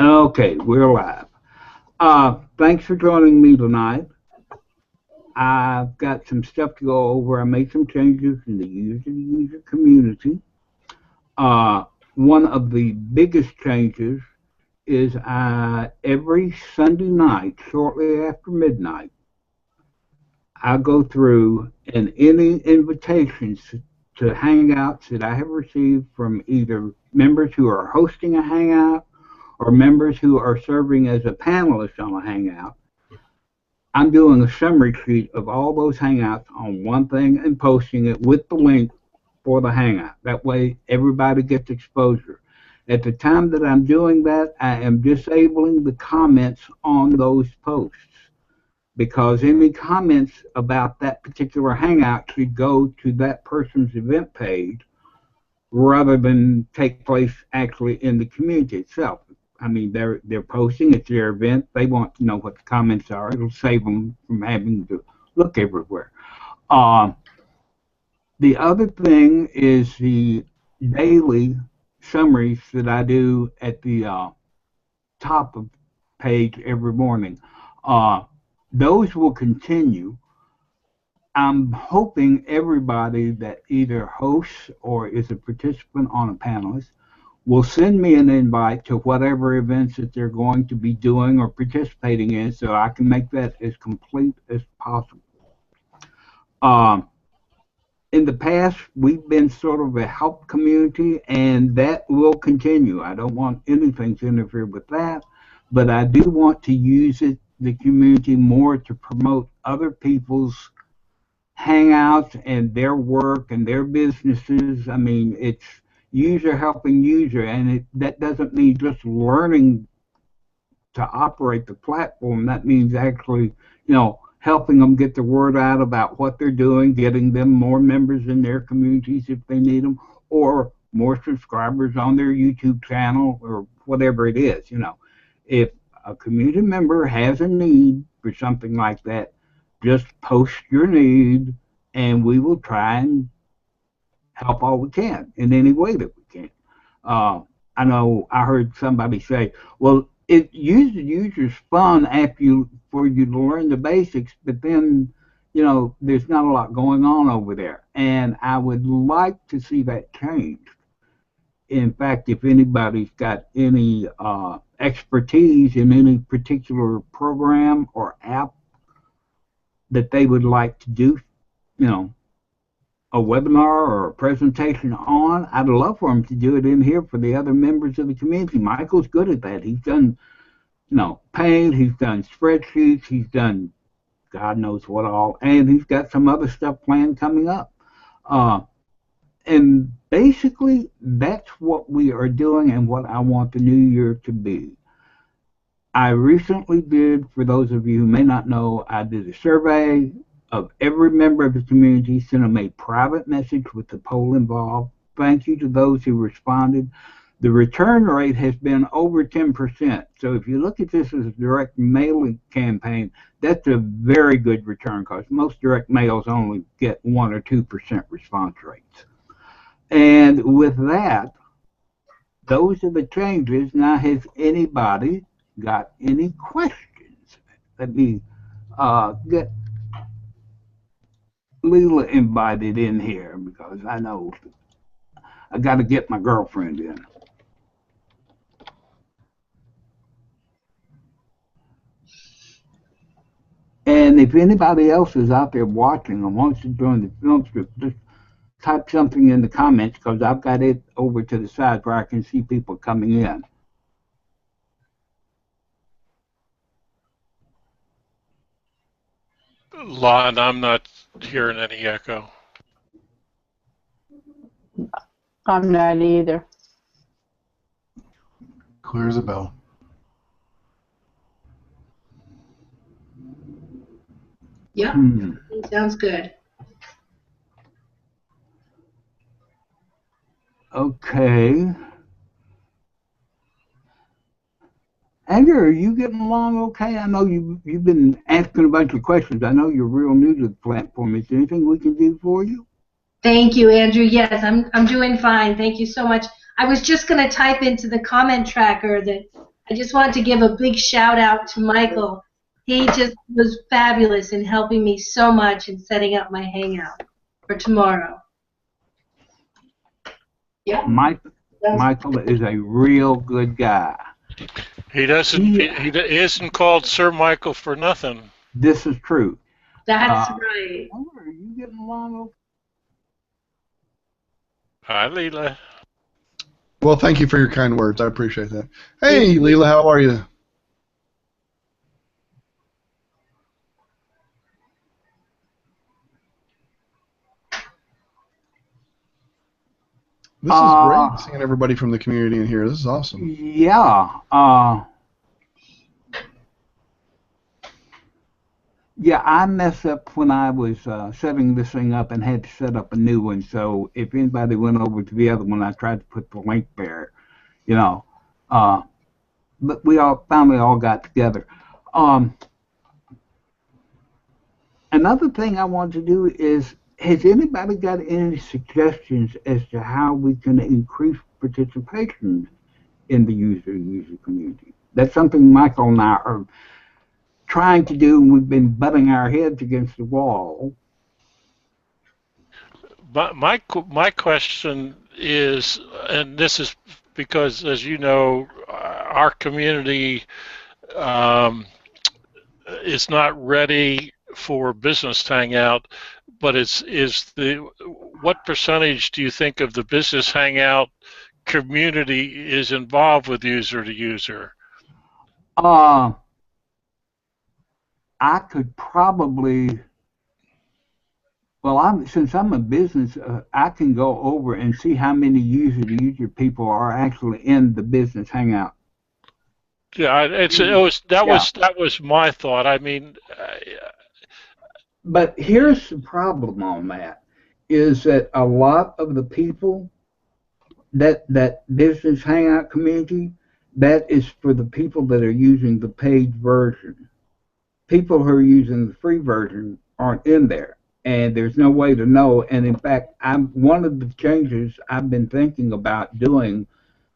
Okay, we're live. Thanks for joining me tonight. I've got some stuff to go over. I made some changes in the user community. Uh, One of the biggest changes is every Sunday night, shortly after midnight, I go through and any invitations to hangouts that I have received from either members who are hosting a hangout or members who are serving as a panelist on a hangout. I'm doing a summary sheet of all those hangouts on one thing and posting it with the link for the hangout. That way everybody gets exposure. At the time that I'm doing that, I am disabling the comments on those posts because any comments about that particular hangout should go to that person's event page rather than take place actually in the community itself. I mean, they're posting, it's their event, they want to know what the comments are. It'll save them from having to look everywhere. The other thing is the daily summaries that I do at the top of page every morning. Those will continue. I'm hoping everybody that either hosts or is a participant on a panelist will send me an invite to whatever events that they're going to be doing or participating in so I can make that as complete as possible. In the past, we've been sort of a help community, and that will continue. I don't want anything to interfere with that, but I do want to use the community more to promote other people's hangouts and their work and their businesses. I mean, it's user helping user, and that doesn't mean just learning to operate the platform. That means actually, helping them get the word out about what they're doing, getting them more members in their communities if they need them, or more subscribers on their YouTube channel, or whatever it is. If a community member has a need for something like that, just post your need, and we will try and help all we can in any way that we can. I know I heard somebody say, well, user's fun for you to learn the basics, but then, there's not a lot going on over there. And I would like to see that changed. In fact, if anybody's got any expertise in any particular program or app that they would like to do, a webinar or a presentation on, I'd love for him to do it in here for the other members of the community. Michael's good at that. He's done, Paint, he's done spreadsheets, he's done God knows what all, and he's got some other stuff planned coming up. And basically, that's what we are doing and what I want the new year to be. I recently did, for those of you who may not know, I did a survey of every member of the community, sent them a private message with the poll involved. Thank you to those who responded. The return rate has been over 10%. So if you look at this as a direct mailing campaign, that's a very good return because most direct mails only get 1 or 2% response rates. And with that, those are the changes. Now, has anybody got any questions? Let me get Leela invited in here because I know I got to get my girlfriend in. And if anybody else is out there watching and wants to join the film strip, just type something in the comments because I've got it over to the side where I can see people coming in. Lon, I'm not hearing any echo. I'm not either. Clear as a bell. Yep, sounds good. Okay. Andrew, are you getting along okay? I know you've been asking a bunch of questions. I know you're real new to the platform. Is there anything we can do for you? Thank you, Andrew. Yes, I'm doing fine. Thank you so much. I was just going to type into the comment tracker that I just wanted to give a big shout out to Michael. He just was fabulous in helping me so much in setting up my Hangout for tomorrow. Yeah. Michael is a real good guy. He doesn't. He isn't called Sir Michael for nothing. This is true. That's right. Are you getting along? Hi, Leela. Well, thank you for your kind words. I appreciate that. Hey, Leela, how are you? This is great, seeing everybody from the community in here. This is awesome. Yeah. Yeah, I messed up when I was setting this thing up and had to set up a new one. So if anybody went over to the other one, I tried to put the link there, you know. But we all finally all got together. Another thing I want to do is, has anybody got any suggestions as to how we can increase participation in the user community? That's something Michael and I are trying to do, and we've been butting our heads against the wall. My question is, and this is because, as you know, our community is not ready for business hangout, but what percentage do you think of the business hangout community is involved with user to user? I could probably, well, since I'm a business, I can go over and see how many user-to-user people are actually in the business hangout. Yeah, that was my thought. I mean, but here's the problem on that: is that a lot of the people that business hangout community, that is for the people that are using the paid version. People who are using the free version aren't in there, and there's no way to know. And in fact, one of the changes I've been thinking about doing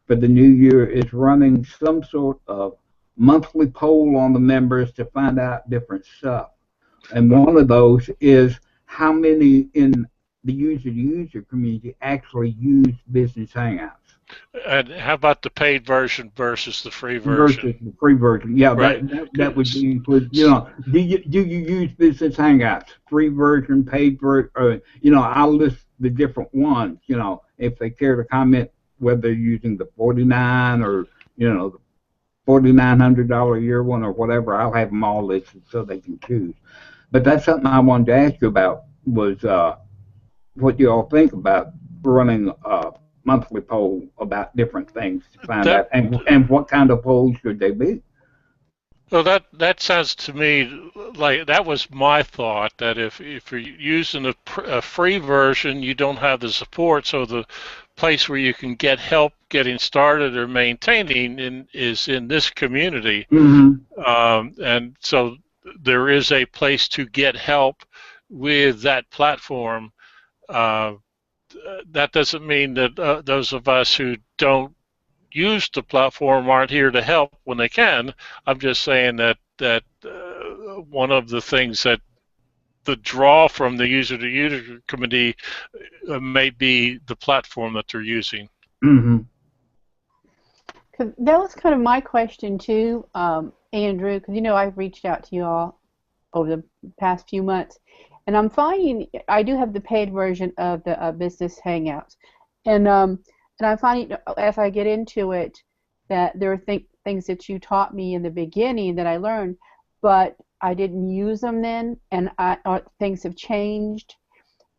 for the new year is running some sort of monthly poll on the members to find out different stuff. And one of those is how many in the user-to-user community actually use Business Hangouts. And how about the paid version versus the free version? Versus the free version, yeah, right. that would be included. You know, do you use Business Hangouts, free version, paid version? You know, I'll list the different ones. You know, if they care to comment whether they're using the 49 or the $4,900 a year one or whatever, I'll have them all listed so they can choose. But that's something I wanted to ask you about was what you all think about running a monthly poll about different things to find out, and what kind of polls should they be? Well, that sounds to me like that was my thought, that if you're using a free version, you don't have the support, so the place where you can get help getting started or maintaining is in this community. Mm-hmm. And so there is a place to get help with that platform. That doesn't mean that those of us who don't use the platform aren't here to help when they can. I'm just saying that one of the things that the draw from the user-to-user committee may be the platform that they're using. Mm-hmm. That was kind of my question too, Andrew, because I've reached out to you all over the past few months, and I'm finding I do have the paid version of the Business Hangouts, and I'm finding as I get into it that there are things that you taught me in the beginning that I learned, but I didn't use them then, and things have changed,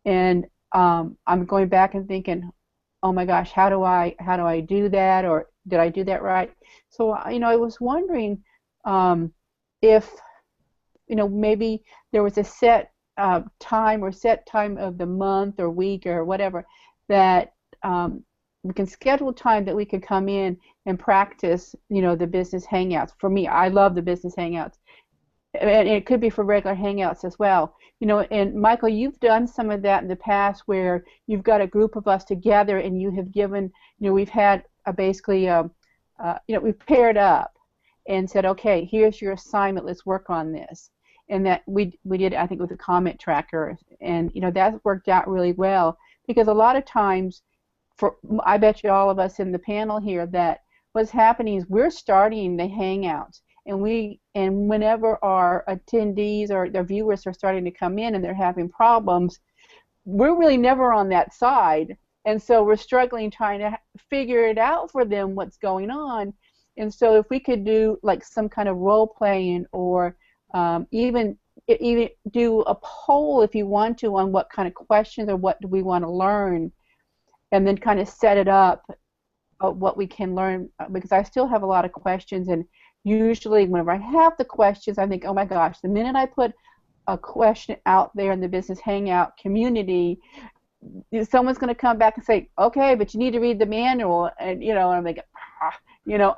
and I'm going back and thinking, oh my gosh, how do I do that, or did I do that right? So I was wondering if maybe there was a set time or set time of the month or week or whatever that we can schedule time that we could come in and practice the business hangouts. For me, I love the business hangouts, and it could be for regular hangouts as well. And Michael, you've done some of that in the past where you've got a group of us together and you have given, we've had basically, we've paired up and said, okay, here's your assignment, let's work on this. And that we did, I think, with a comment tracker, and that worked out really well, because a lot of times, I bet you all of us in the panel here, that what's happening is we're starting the Hangouts, and whenever our attendees or their viewers are starting to come in and they're having problems, we're really never on that side, and so we're struggling trying to figure it out for them what's going on. And so if we could do like some kind of role playing, or even do a poll if you want to, on what kind of questions or what do we want to learn, and then kind of set it up what we can learn, because I still have a lot of questions, and usually whenever I have the questions, I think, oh my gosh, the minute I put a question out there in the Business Hangout community, someone's going to come back and say, okay, but you need to read the manual, and I'm like,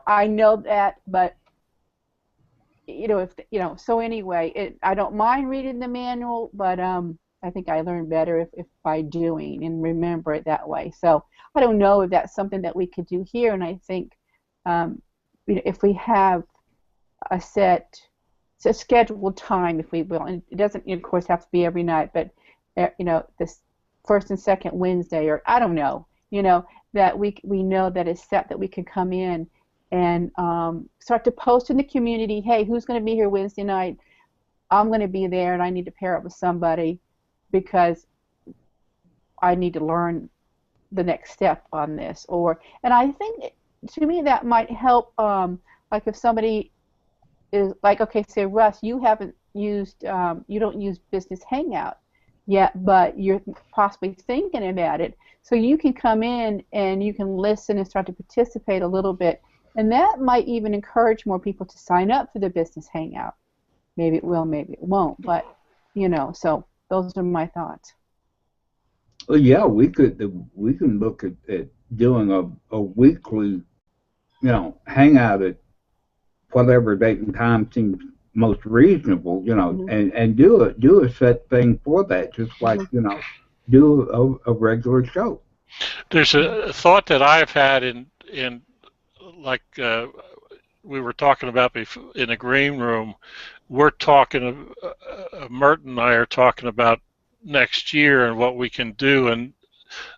I know that, but so anyway, I don't mind reading the manual, but I think I learn better if by doing and remember it that way. So I don't know if that's something that we could do here, and I think if we have a scheduled time, if we will, and it doesn't, of course, have to be every night, but this first and second Wednesday, or I don't know, that we know that it's set, that we can come in and start to post in the community, hey, who's going to be here Wednesday night? I'm going to be there, and I need to pair up with somebody because I need to learn the next step on this. And I think, to me, that might help, like if somebody is like, okay, say, Russ, you haven't used, you don't use Business Hangout yet, but you're possibly thinking about it, so you can come in and you can listen and start to participate a little bit. And that might even encourage more people to sign up for the Business Hangout. Maybe it will, maybe it won't, but, so those are my thoughts. Well, yeah, we can look at doing a weekly, hangout at whatever date and time seems most reasonable, and do a set thing for that, just like, do a regular show. There's a thought that I've had in like we were talking about before in the green room. We're talking, Merton and I are talking about next year and what we can do. And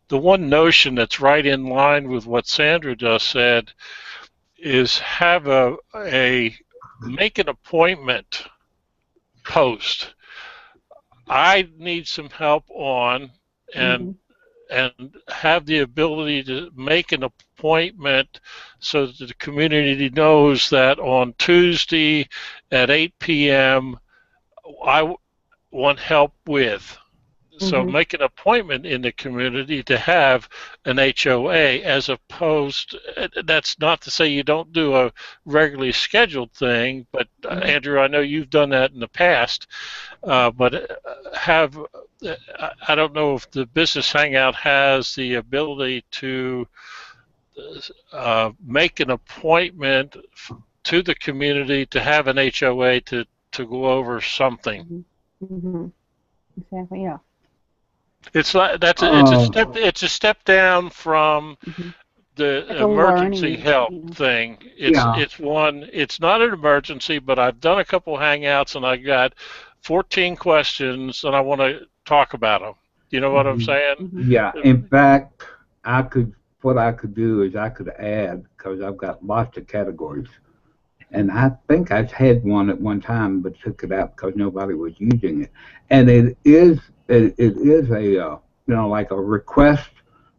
the one notion that's right in line with what Sandra just said is have make an appointment post. I need some help on, and have the ability to make an appointment so that the community knows that on Tuesday at 8 p.m. I want help with. So make an appointment in the community to have an HOA, as opposed, that's not to say you don't do a regularly scheduled thing, but Andrew, I know you've done that in the past, but I don't know if the Business Hangout has the ability to make an appointment to the community to have an HOA to go over something. Exactly, yeah. It's like it's a step down from the like emergency help thing. It's not an emergency, but I've done a couple hangouts and I got 14 questions and I want to talk about them. You know what I'm saying? Yeah. In fact, what I could do is I could add, because I've got lots of categories, and I think I had one at one time, but took it out because nobody was using it. And it is a like a request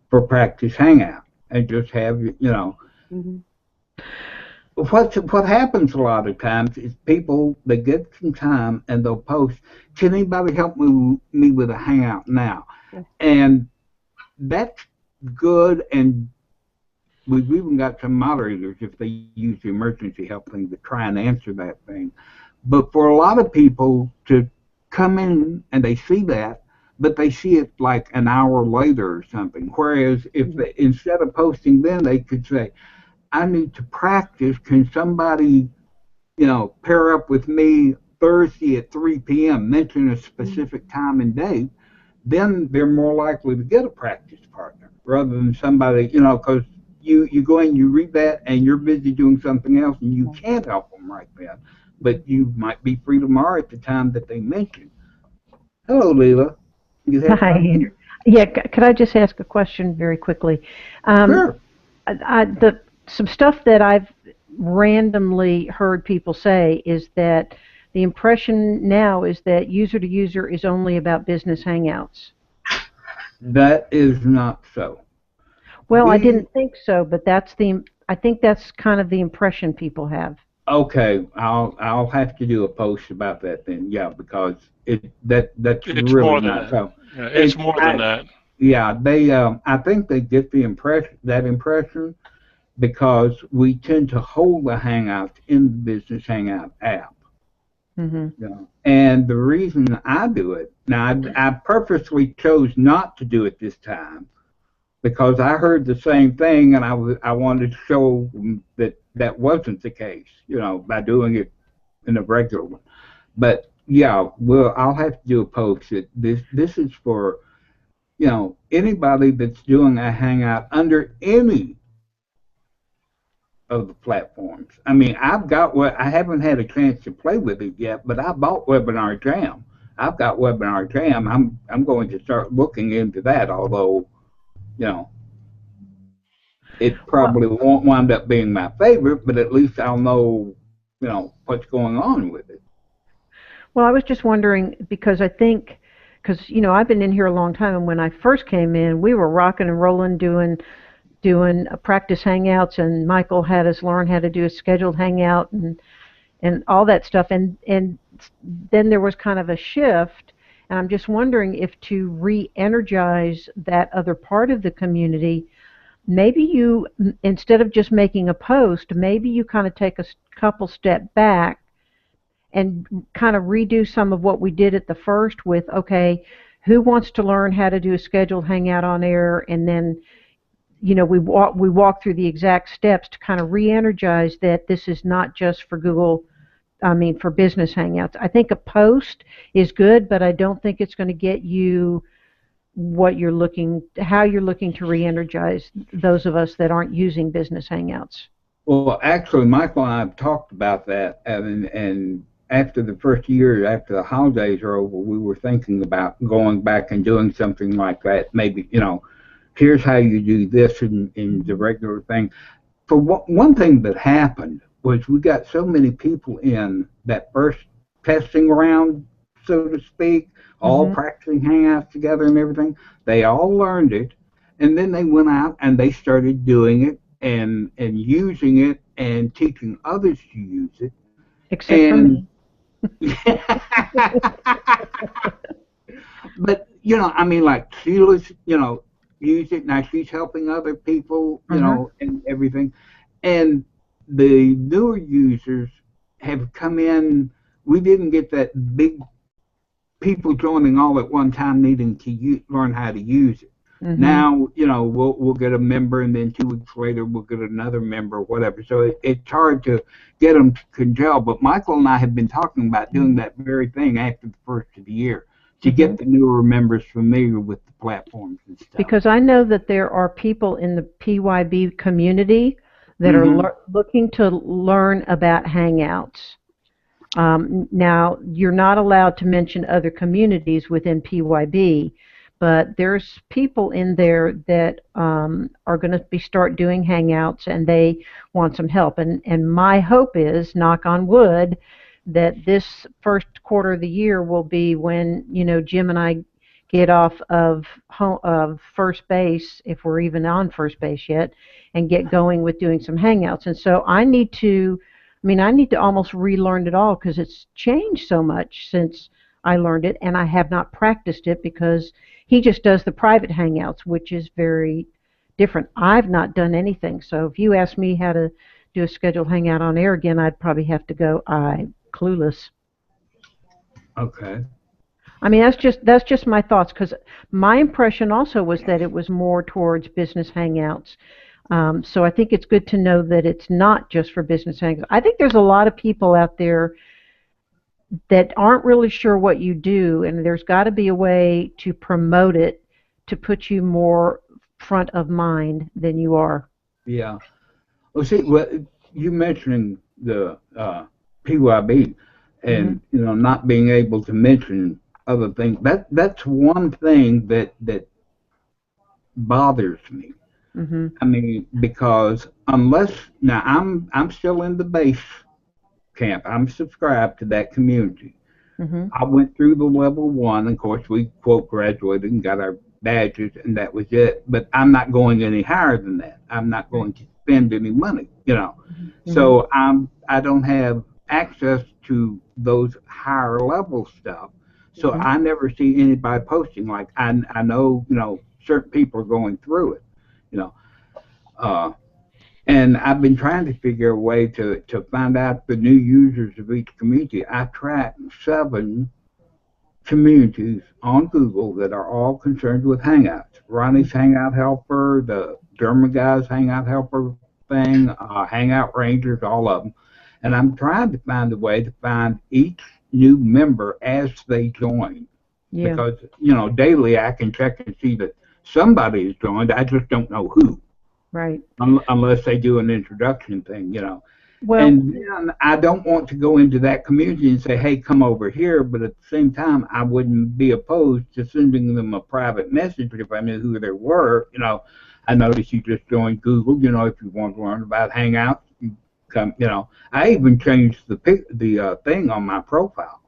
for practice hangout, and just have what happens a lot of times is people, they get some time and they'll post, can anybody help me with a hangout now? And that's good, and we've even got some moderators, if they use the emergency help thing, to try and answer that thing. But for a lot of people to come in and they see that, but they see it like an hour later or something. Whereas if they, instead of posting then, they could say, I need to practice. Can somebody, pair up with me Thursday at 3 p.m., mention a specific time and date, then they're more likely to get a practice partner rather than somebody, because you go in, you read that, and you're busy doing something else, and you can't help them right then. But you might be free tomorrow at the time that they mention. Hello, Leela. You have Hi. something? Yeah, could I just ask a question very quickly? Um, Sure. some stuff that I've randomly heard people say is that the impression now is that user to user is only about business hangouts. That is not so. Well, I We didn't think so, but I think that's kind of the impression people have. Okay. I'll have to do a post about that then. Yeah, because that's It's really more than not that. so. Yeah, it's It more than I that. Yeah, they I think they get the impression because we tend to hold the Hangouts in the Business Hangout app. Hmm. You know? And the reason I do it now, I purposely chose not to do it this time because I heard the same thing, and I wanted to show that that wasn't the case. By doing it in a regular one. But yeah, well, I'll have to do a post. This is for anybody that's doing a Hangout under any of the platforms. I mean, I haven't had a chance to play with it yet, but I bought Webinar Jam. I've got Webinar Jam. I'm going to start looking into that, although you know it Well, probably won't wind up being my favorite, but at least I'll know what's going on with it. well, I was just wondering because because I've been in here a long time, and when I first came in, we were rocking and rolling, doing practice hangouts, and Michael had us learn how to do a scheduled hangout and all that stuff, and then there was kind of a shift, and I'm just wondering if to re-energize that other part of the community, maybe you, instead of just making a post, maybe you kind of take a couple step back and kind of redo some of what we did at the first with, okay, who wants to learn how to do a scheduled hangout on air, and then we walk through the exact steps to kind of re-energize that this is not just for Google, I mean for business hangouts. I think a post is good, but I don't think it's going to get you how you're looking to re-energize those of us that aren't using business hangouts. Well, actually, Michael and I have talked about that, and after the first year, after the holidays are over, we were thinking about going back and doing something like that. Maybe, here's how you do this in the regular thing. For one thing that happened was we got so many people in that first testing round, so to speak, all Hmm. practicing Hangouts together and everything. They all learned it, and then they went out and they started doing it and using it and teaching others to use it. Except for And me. but I mean, like Sheila's, use it now. She's helping other people, Uh-huh. and everything. And the newer users have come in. We didn't get that big people joining all at one time needing to learn how to use it. Hmm. Now, we'll get a member, and then 2 weeks later we'll get another member, whatever. So it's hard to get them to congeal. But Michael and I have been talking about doing that very thing after the first of the year to Hmm. get the newer members familiar with the platforms and stuff. Because I know that there are people in the PYB community that are Hmm. looking to learn about Hangouts. Now, you're not allowed to mention other communities within PYB, but there's people in there that are going to start doing Hangouts, and they want some help. And my hope is, knock on wood, that this first quarter of the year will be when Jim and I get off of first base, if we're even on first base yet, and get going with doing some Hangouts. And so I need to almost relearn it all because it's changed so much since I learned it, and I have not practiced it because he just does the private hangouts, which is very different. I've not done anything, so if you ask me how to do a scheduled hangout on air again, I'd probably have to go, I'm clueless. Okay. I mean, that's just my thoughts because my impression also was that it was more towards business hangouts. So I think it's good to know that it's not just for business hangouts. I think there's a lot of people out there that aren't really sure what you do, and there's got to be a way to promote it to put you more front of mind than you are. Yeah. Well, see, well, you mentioning the PYB, Mhm. and not being able to mention other things. That's one thing that bothers me. Mhm. I mean, because unless now I'm still in the base camp. I'm subscribed to that community. Mhm. I went through the level one. Of course, we quote graduated and got our badges, and that was it. But I'm not going any higher than that. I'm not Right. going to spend any money. Mhm. So I don't have access to those higher level stuff. So Mhm. I never see anybody posting like I know certain people are going through it. You know, uh, and I've been trying to figure a way to find out the new users of each community. I track 7 communities on Google that are all concerned with Hangouts. Ronnie's Hangout Helper, the German guy's Hangout Helper thing, Hangout Rangers, all of them. And I'm trying to find a way to find each new member as they join. Yeah. Because, daily I can check and see that somebody has joined. I just don't know who, Right. unless they do an introduction thing. Well, And then I don't want to go into that community and say, hey, come over here. But at the same time, I wouldn't be opposed to sending them a private message if I knew who they were. I noticed you just joined Google. If you want to learn about Hangouts, you come. I even changed the thing on my profile.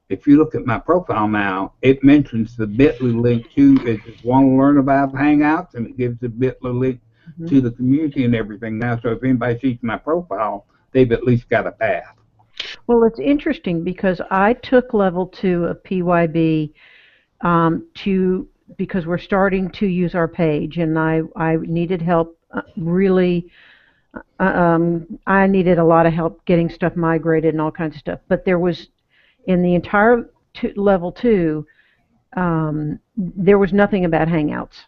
If you look at my profile now, it mentions the Bitly link to it. Just want to learn about Hangouts, and it gives the Bitly link mhm. to the community and everything now. So if anybody sees my profile, they've at least got a path. Well, it's interesting because I took level 2 of PYB to because we're starting to use our page, and I needed help really. I needed a lot of help getting stuff migrated and all kinds of stuff. But there was in the entire level 2, there was nothing about Hangouts.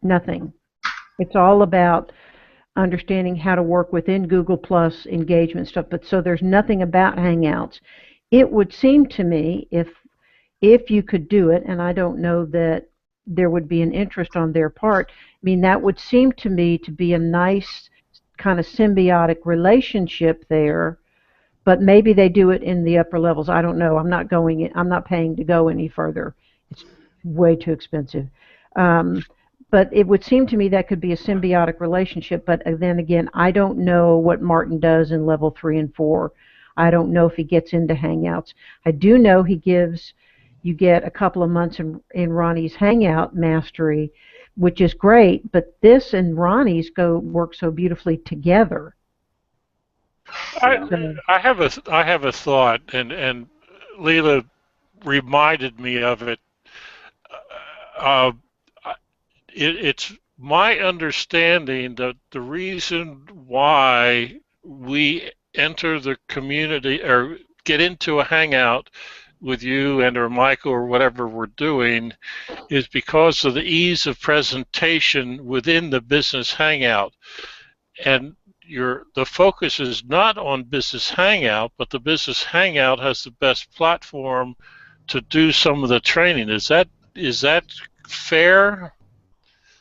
Nothing. It's all about understanding how to work within Google Plus engagement stuff. But so there's nothing about Hangouts. It would seem to me if you could do it, and I don't know that there would be an interest on their part. I mean, that would seem to me to be a nice kind of symbiotic relationship there. But maybe they do it in the upper levels. I don't know. I'm not going. I'm not paying to go any further. It's way too expensive. Um, but it would seem to me that could be a symbiotic relationship. But then again, I don't know what Martin does in level 3 and 4. I don't know if he gets into Hangouts. I do know he gives. You get a couple of months in Ronnie's Hangout mastery, which is great. But this and Ronnie's work so beautifully together. I Yeah. So. I have a thought, and Leela reminded me of it. Uh, it's my understanding that the reason why we enter the community or get into a hangout with you and or Michael or whatever we're doing is because of the ease of presentation within the business hangout. And the focus is not on business hangout, but the business hangout has the best platform to do some of the training. Is that fair?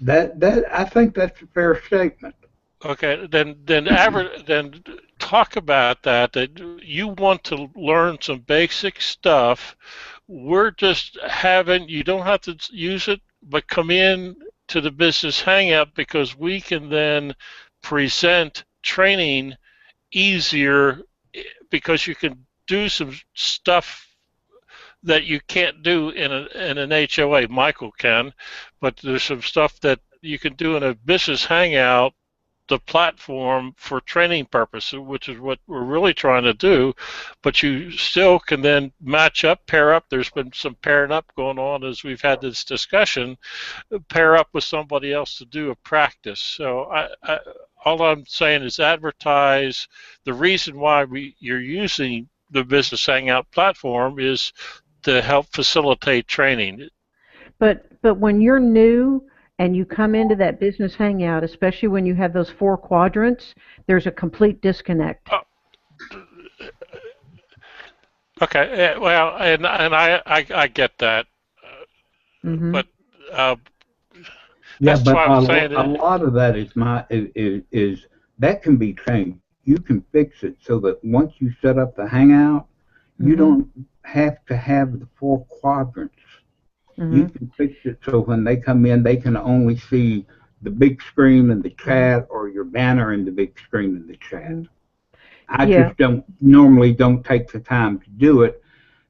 That I think that's a fair statement. Okay, then talk about that. That you want to learn some basic stuff. We're just having you don't have to use it, but come in to the business hangout because we can then present training easier because you can do some stuff that you can't do in an HOA. Michael can, but there's some stuff that you can do in a business hangout, the platform for training purposes, which is what we're really trying to do. But you still can then match up, pair up. There's been some pairing up going on as we've had this discussion. Pair up with somebody else to do a practice. So all I'm saying is advertise. The reason why you're using the Business Hangout platform is to help facilitate training. But when you're new and you come into that business hangout, especially when you have those 4 quadrants, there's a complete disconnect. Uh, okay, well, and I get that, Hmm. but uh, Yeah, That's but why I'm saying a it. lot of that is that can be changed. You can fix it so that once you set up the Hangout, you Mhm. don't have to have the four quadrants. You Mhm. can fix it so when they come in, they can only see the big screen in the Mhm. chat or your banner in the big screen in the chat. Mhm. I Yeah. just don't normally don't take the time to do it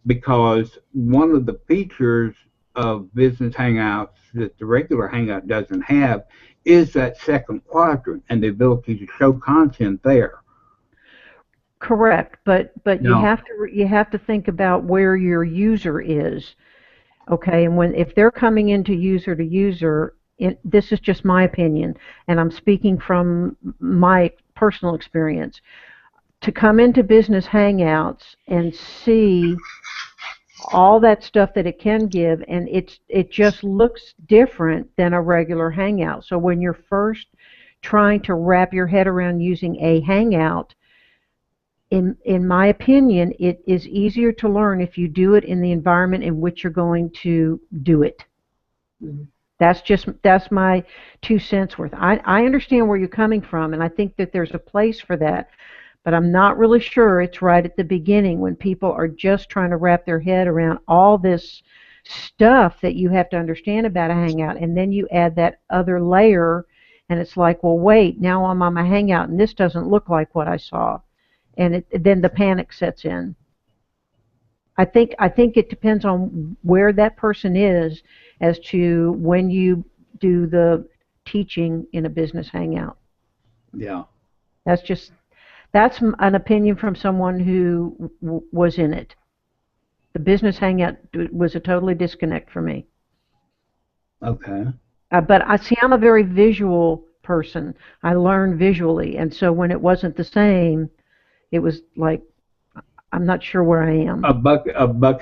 because one of the features of business hangouts that the regular hangout doesn't have is that second quadrant and the ability to show content there. Correct. But Now, you have to think about where your user is. Okay, and when if they're coming into user to user, this is just my opinion, and I'm speaking from my personal experience. To come into business hangouts and see all that stuff that it can give, and it just looks different than a regular hangout. So when you're first trying to wrap your head around using a hangout, in my opinion, it is easier to learn if you do it in the environment in which you're going to do it. That's my 2 cents worth. I understand where you're coming from, and I think that there's a place for that, but I'm not really sure it's right at the beginning when people are just trying to wrap their head around all this stuff that you have to understand about a hangout, and then you add that other layer, and it's like, well, wait, now I'm on my hangout, and this doesn't look like what I saw, and then the panic sets in. I think it depends on where that person is as to when you do the teaching in a business hangout. yeah, That's just that's an opinion from someone who was in it. The business hangout was a totally disconnect for me. okay. But I see I'm a very visual person. I learn visually, and so when it wasn't the same, it was like I'm not sure where I am. A bucket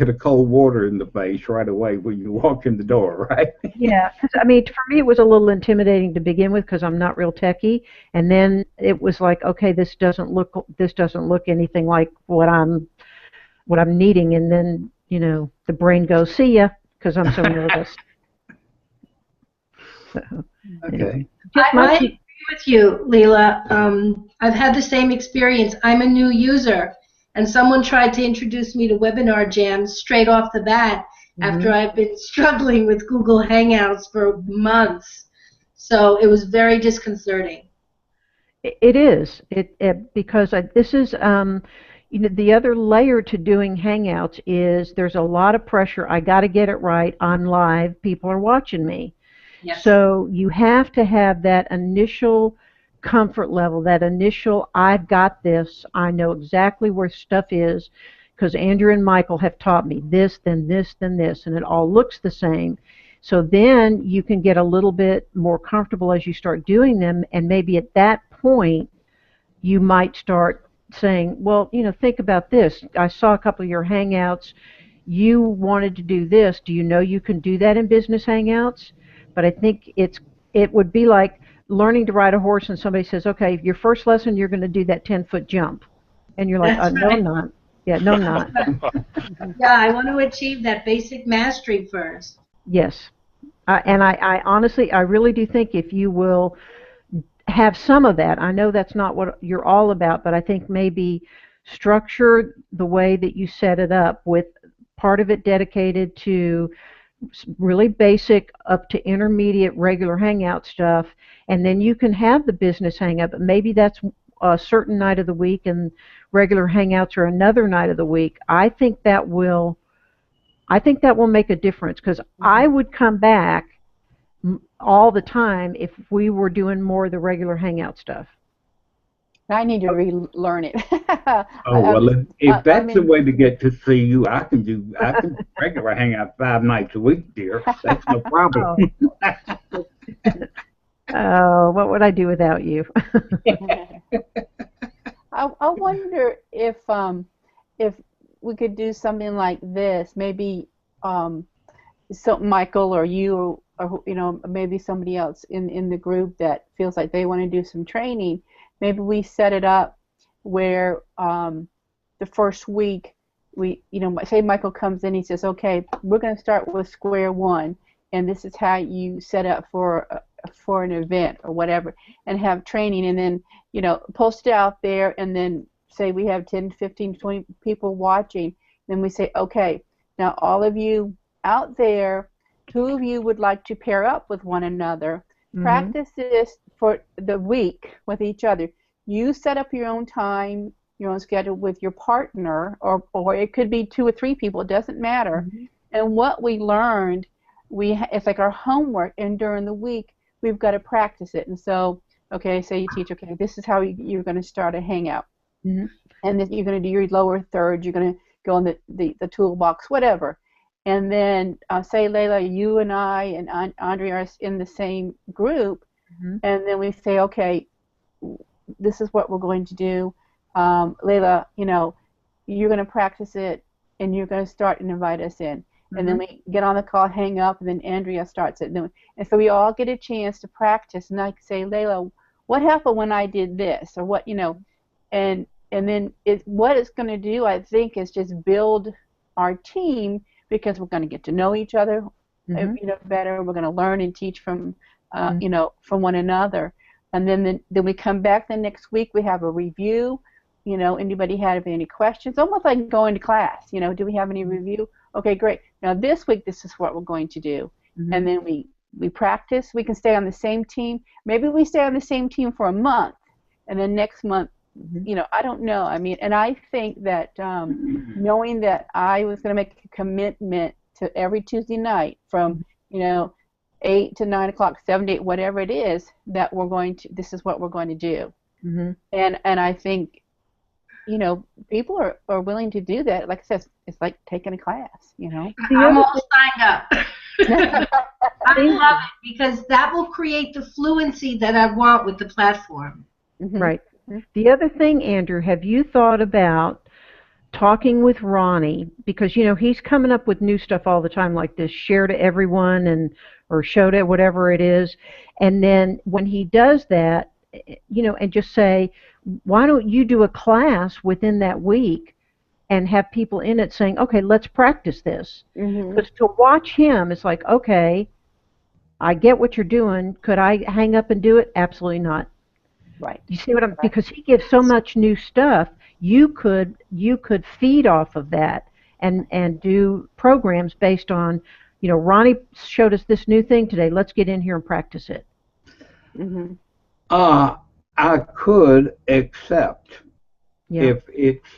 of cold water in the face right away when you walk in the door, right? Yeah, because I mean, for me, it was a little intimidating to begin with because I'm not real techy, and then it was like, okay, this doesn't look anything like what I'm needing, and then the brain goes, see ya, because I'm so nervous. So anyway, Okay. just my I two. agree with you, Leela. I've had the same experience. I'm a new user, and someone tried to introduce me to Webinar Jam straight off the bat after Mhm. I've been struggling with Google Hangouts for months. So it was very disconcerting. It is because this is the other layer to doing Hangouts is there's a lot of pressure. I got to get it right. I'm live. People are watching me. Yes. So you have to have that initial comfort level, that initial I've got this. I know exactly where stuff is because Andrew and Michael have taught me this, then this, then this, and it all looks the same. So then you can get a little bit more comfortable as you start doing them, and maybe at that point you might start saying, well, think about this. I saw a couple of your Hangouts. You wanted to do this. Do you know you can do that in business Hangouts? But I think it would be like learning to ride a horse and somebody says, okay, your first lesson, you're going to do that 10-foot jump. And you're like, That's no, I'm right. not. Yeah, no, I'm That's not. right. Yeah, I want to achieve that basic mastery first. Yes. And I honestly, I really do think if you will have some of that. I know that's not what you're all about, but I think maybe structure the way that you set it up with part of it dedicated to really basic up to intermediate regular hangout stuff, and then you can have the business hangout, but maybe that's a certain night of the week and regular hangouts are another night of the week. I think that will make a difference because I would come back all the time if we were doing more of the regular hangout stuff. I need to relearn it. Oh I'm well, just, if I'm that's the in. way to get to see you, I can regular hang out 5 nights a week, dear. That's no problem. Oh, oh, what would I do without you? I wonder if we could do something like this. Maybe um, so Michael or you or maybe somebody else in the group that feels like they want to do some training. Maybe we set it up where the first week we say Michael comes in, he says, okay, we're going to start with square one, and this is how you set up for for an event or whatever, and have training, and then post it out there, and then say we have 10, 15, 20 people watching. Then we say, okay, now all of you out there, who of you would like to pair up with one another? Practice this for the week with each other. You set up your own time, your own schedule with your partner, or it could be 2 or 3 people. It doesn't matter. And what we learned, it's like our homework. And during the week, we've got to practice it. And so, okay, say you teach. Okay, this is how you're going to start a hangout, and then you're going to do your lower third. You're going to go in the toolbox, whatever. And then say, Layla, you and I and Andre are in the same group, and then we say, okay, this is what we're going to do. Layla, you're going to practice it, and you're going to start and invite us in. And then we get on the call, hang up, and then Andrea starts it. And so we all get a chance to practice. And I say, Layla, what happened when I did this? Or what, and then what it's going to do, I think, is just build our team, because we're going to get to know each other better. We're going to learn and teach from from one another. And then we come back the next week. We have a review. Anybody have any questions? Almost like going to class. Do we have any review? Okay, great. Now this week, this is what we're going to do. And then we practice. We can stay on the same team. Maybe we stay on the same team for a month, and then next month, I don't know. I mean, and I think that knowing that I was going to make a commitment to every Tuesday night from 8 to 9 o'clock, 7 to 8, whatever it is, that this is what we're going to do. And I think people are willing to do that. Like I said, it's like taking a class. I'm all signed up. I love it, because that will create the fluency that I want with the platform. Right. The other thing, Andrew, have you thought about talking with Ronnie? Because, he's coming up with new stuff all the time, like this share to everyone or show to whatever it is. And then when he does that, and just say, why don't you do a class within that week and have people in it saying, okay, let's practice this. Because to watch him, it's like, okay, I get what you're doing. Could I hang up and do it? Absolutely not. Right. You see what I'm? Because he gives so much new stuff, you could feed off of that and do programs based on, Ronnie showed us this new thing today. Let's get in here and practice it. I could accept if it's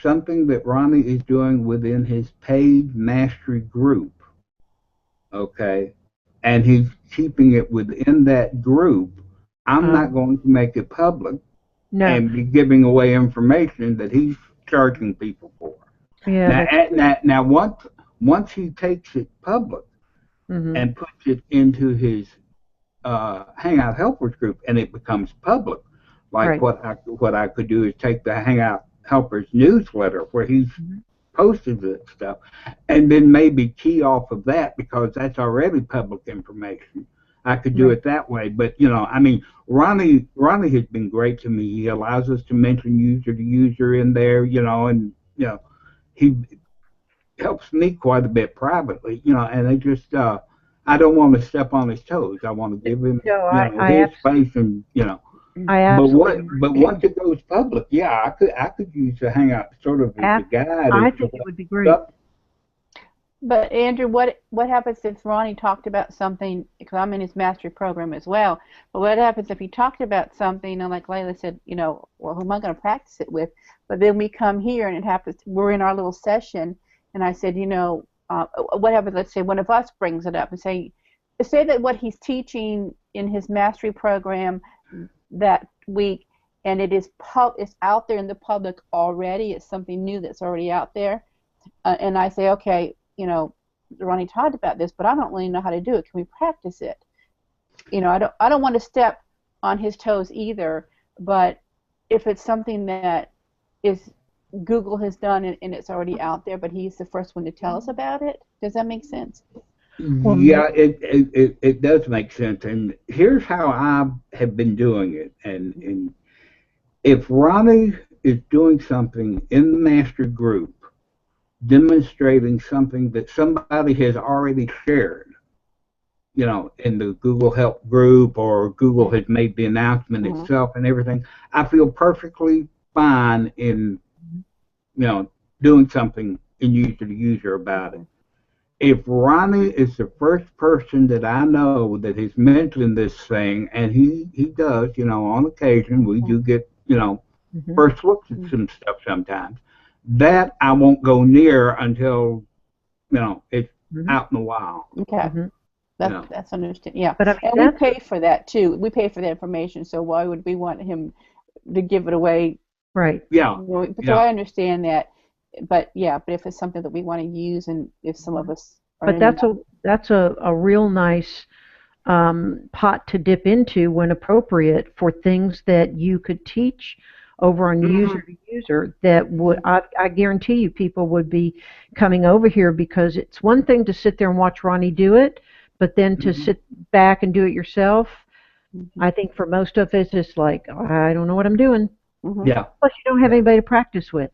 something that Ronnie is doing within his paid mastery group, okay, and he's keeping it within that group. I'm not going to make it public and be giving away information that he's charging people for. Now once he takes it public and puts it into his Hangout Helpers group, and it becomes public, like what I could do is take the Hangout Helpers newsletter where he's posted this stuff, and then maybe key off of that, because that's already public information. I could do it that way, but I mean, Ronnie has been great to me. He allows us to mention user to user in there, and he helps me quite a bit privately, and I just I don't want to step on his toes. I want to give him his space, and I absolutely. But once it goes public, I could use the Hangout sort of as a guide. I think it would be great. But Andrew, what happens if Ronnie talked about something, because I'm in his mastery program as well, but what happens if he talked about something, and like Layla said, well, who am I going to practice it with? But then we come here and it happens, we're in our little session, and I said, what happens, let's say one of us brings it up and say that what he's teaching in his mastery program that week, and it's out there in the public already, it's something new that's already out there, and I say, okay, Ronnie talked about this, but I don't really know how to do it. Can we practice it? I don't want to step on his toes either, but if it's something that is Google has done and it's already out there, but he's the first one to tell us about it, does that make sense? Yeah, it does make sense, and here's how I have been doing it. And if Ronnie is doing something in the master group, demonstrating something that somebody has already shared, in the Google Help group, or Google has made the announcement itself and everything. I feel perfectly fine in, doing something in user to user about it. If Ronnie is the first person that I know that has mentioned this thing, and he does, on occasion, we do get, first looks at some stuff sometimes, that I won't go near until, it's out in the wild. Okay. That's understand. Yeah. But I mean, and we pay for that too. We pay for the information, so why would we want him to give it away? Right. Yeah. So I understand that. But if it's something that we want to use, and if some of us are But that's a real nice pot to dip into when appropriate for things that you could teach over on user to user, that would, I guarantee you, people would be coming over here, because it's one thing to sit there and watch Ronnie do it, but then to sit back and do it yourself, I think for most of us it's like, I don't know what I'm doing. Yeah. Plus you don't have anybody to practice with.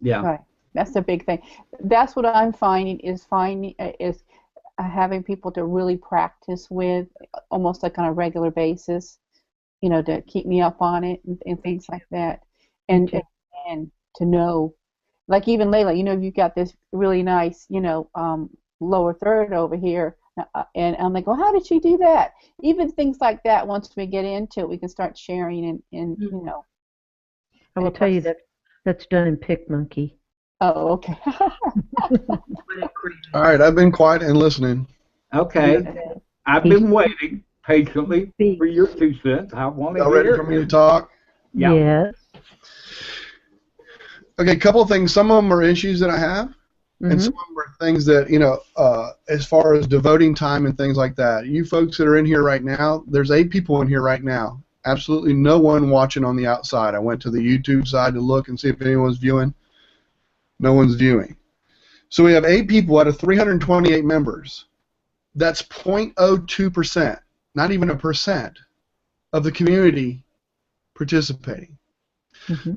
Yeah. Right. That's the big thing. That's what I'm finding is having people to really practice with, almost like on a regular basis, to keep me up on it and things like that, and to know, like even Layla, you've got this really nice, lower third over here, and I'm like, well, how did she do that? Even things like that. Once we get into it, we can start sharing and I will tell you that's done in PicMonkey. Oh, okay. All right, I've been quiet and listening. Okay. I've been waiting patiently for your 2 cents. I want to Y'all ready for me to talk? Yeah. Yes. Okay, a couple of things. Some of them are issues that I have, and some of them are things that, as far as devoting time and things like that. You folks that are in here right now, there's 8 people in here right now. Absolutely no one watching on the outside. I went to the YouTube side to look and see if anyone's viewing. No one's viewing. So we have 8 people out of 328 members. That's 0.02%, not even a percent, of the community participating.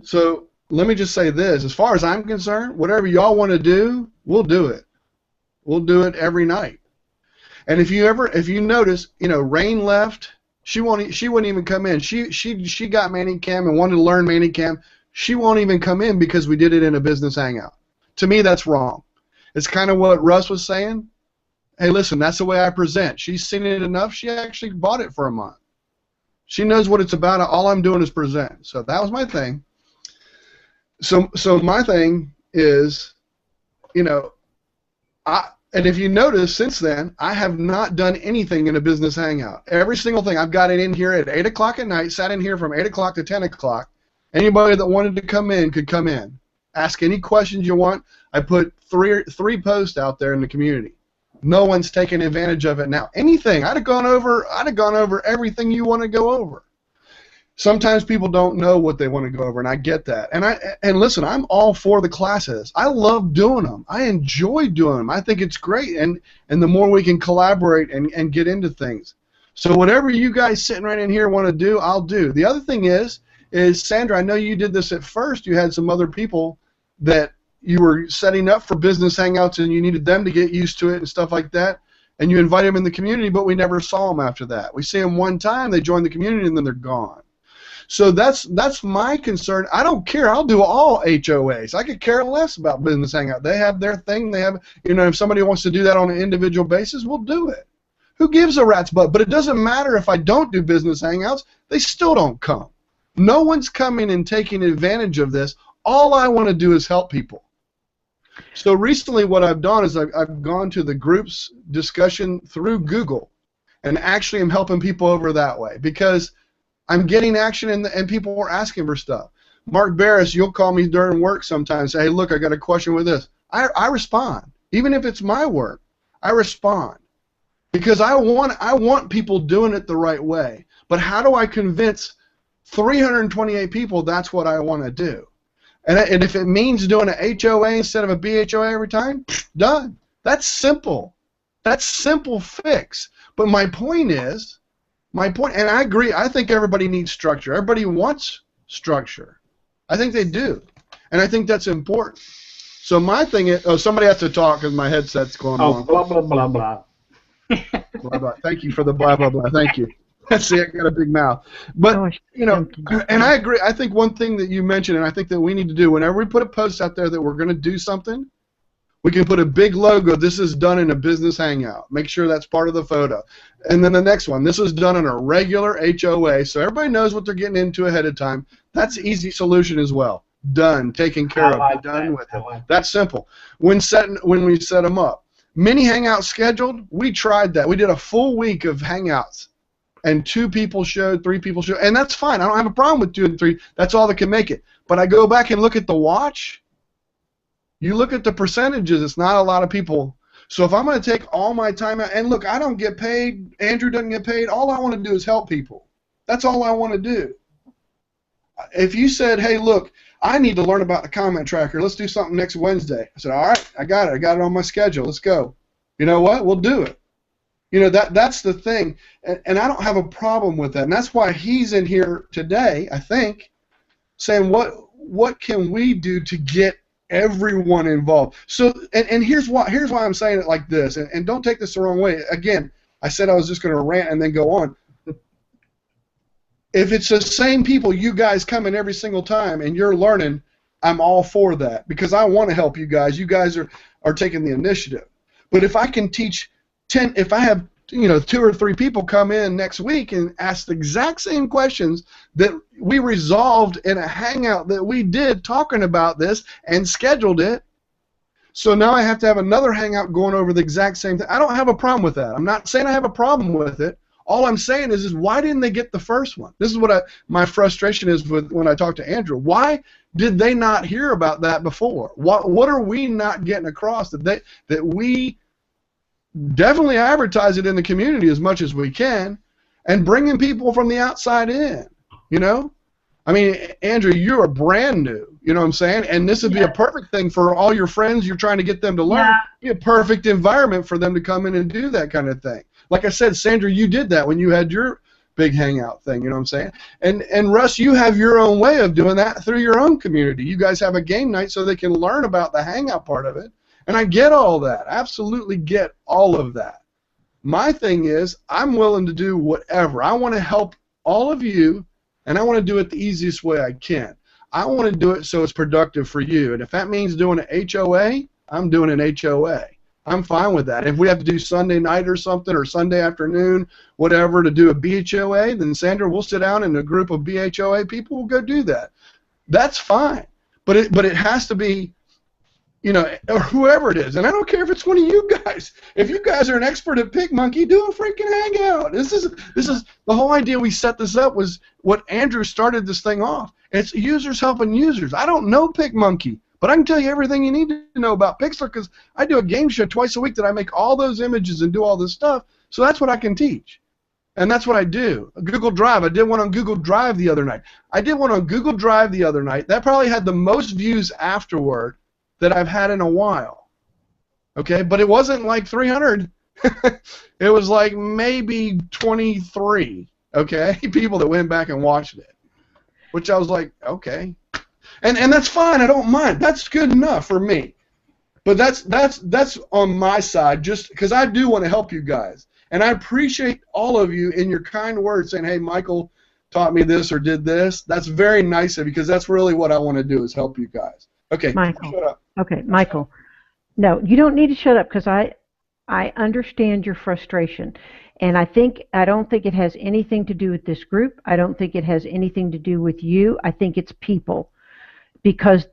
So let me just say this. As far as I'm concerned, whatever y'all want to do, we'll do it. We'll do it every night. And if you notice, Rain left. She wouldn't even come in. She got Manicam and wanted to learn Manicam. She won't even come in because we did it in a business hangout. To me, that's wrong. It's kind of what Russ was saying. Hey, listen, that's the way I present. She's seen it enough. She actually bought it for a month. She knows what it's about. All I'm doing is present. So that was my thing. So my thing is, and if you notice, since then, I have not done anything in a business hangout. Every single thing, I've got it in here at 8 o'clock at night, sat in here from 8 o'clock to 10 o'clock. Anybody that wanted to come in could come in. Ask any questions you want. I put three posts out there in the community. No one's taking advantage of it now. Anything. I'd have gone over everything you want to go over. Sometimes people don't know what they want to go over, and I get that. And listen, I'm all for the classes. I love doing them. I enjoy doing them. I think it's great, and the more we can collaborate and get into things. So whatever you guys sitting right in here want to do, I'll do. The other thing is Sandra, I know you did this at first. You had some other people that you were setting up for business hangouts, and you needed them to get used to it and stuff like that. And you invite them in the community, but we never saw them after that. We see them one time, they join the community, and then they're gone. So that's my concern. I don't care. I'll do all HOAs. I could care less about business hangout. They have their thing. They have, if somebody wants to do that on an individual basis, we'll do it. Who gives a rat's butt? But it doesn't matter if I don't do business hangouts. They still don't come. No one's coming and taking advantage of this. All I want to do is help people. So recently what I've done is I've gone to the groups discussion through Google and actually am helping people over that way because I'm getting action and people are asking for stuff. Mark Barris, you'll call me during work sometimes and say, hey, look, I got a question with this. I respond. Even if it's my work, I respond. Because I want people doing it the right way. But how do I convince 328 people that's what I want to do? And if it means doing an HOA instead of a BHOA every time, done. That's simple. That's simple fix. But my point, and I agree, I think everybody needs structure. Everybody wants structure. I think they do. And I think that's important. So my thing is, somebody has to talk because my headset's going on. Blah, blah, blah, blah. Blah, blah. Thank you for the blah, blah, blah. Thank you. See, I got a big mouth. But, you know, and I agree. I think one thing that you mentioned, and I think that we need to do, whenever we put a post out there that we're going to do something, we can put a big logo, this is done in a business hangout. Make sure that's part of the photo. And then the next one, this is done in a regular HOA, so everybody knows what they're getting into ahead of time. That's an easy solution as well. Done, taken care of, done with it. That's simple. When we set them up. Mini hangouts scheduled, we tried that. We did a full week of hangouts. And 2 people showed, 3 people showed, and that's fine. I don't have a problem with 2 and 3. That's all that can make it. But I go back and look at the watch. You look at the percentages, it's not a lot of people. So if I'm going to take all my time out, and look, I don't get paid, Andrew doesn't get paid, all I want to do is help people. That's all I want to do. If you said, hey, look, I need to learn about the comment tracker, let's do something next Wednesday. I said, all right, I got it on my schedule, let's go. You know what, we'll do it. You know, that's the thing, and I don't have a problem with that, and that's why he's in here today, I think, saying what can we do to get everyone involved. So, and here's why I'm saying it like this, and don't take this the wrong way. Again, I said I was just going to rant and then go on. If it's the same people, you guys come in every single time, and you're learning, I'm all for that, because I want to help you guys. You guys are taking the initiative. But if I can teach 10, if I have 2 or 3 people come in next week and ask the exact same questions that we resolved in a hangout that we did talking about this and scheduled it, so now I have to have another hangout going over the exact same thing. I don't have a problem with that. I'm not saying I have a problem with it. All I'm saying is why didn't they get the first one? This is what my frustration is with when I talk to Andrew. Why did they not hear about that before? What are we not getting across that we definitely advertise it in the community as much as we can, and bringing people from the outside in, you know? I mean, Andrew, you are brand new, you know what I'm saying? And this would be a perfect thing for all your friends you're trying to get them to learn. Yeah. Be a perfect environment for them to come in and do that kind of thing. Like I said, Sandra, you did that when you had your big hangout thing, you know what I'm saying? And Russ, you have your own way of doing that through your own community. You guys have a game night so they can learn about the hangout part of it. And I get all that. Absolutely get all of that. My thing is, I'm willing to do whatever. I want to help all of you, and I want to do it the easiest way I can. I want to do it so it's productive for you. And if that means doing an HOA, I'm doing an HOA. I'm fine with that. If we have to do Sunday night or something, or Sunday afternoon, whatever, to do a BHOA, then Sandra, we'll sit down and a group of BHOA people will go do that. That's fine. But it has to be, you know, or whoever it is, and I don't care if it's one of you guys. If you guys are an expert at PicMonkey, do a freaking hangout. This is the whole idea. We set this up was what Andrew started this thing off. It's users helping users. I don't know PicMonkey, but I can tell you everything you need to know about Pixlr because I do a game show twice a week that I make all those images and do all this stuff. So that's what I can teach, and that's what I do. Google Drive. I did one on Google Drive the other night. That probably had the most views afterward that I've had in a while, okay? But it wasn't like 300. It was like maybe 23, okay, people that went back and watched it, which I was like, okay. And that's fine, I don't mind. That's good enough for me. But that's on my side, just because I do want to help you guys. And I appreciate all of you in your kind words saying, hey, Michael taught me this or did this. That's very nice of you because that's really what I want to do is help you guys. Okay, Michael. Shut up. Okay, Michael. No, you don't need to shut up because I understand your frustration, and I don't think it has anything to do with this group. I don't think it has anything to do with you. I think it's people, because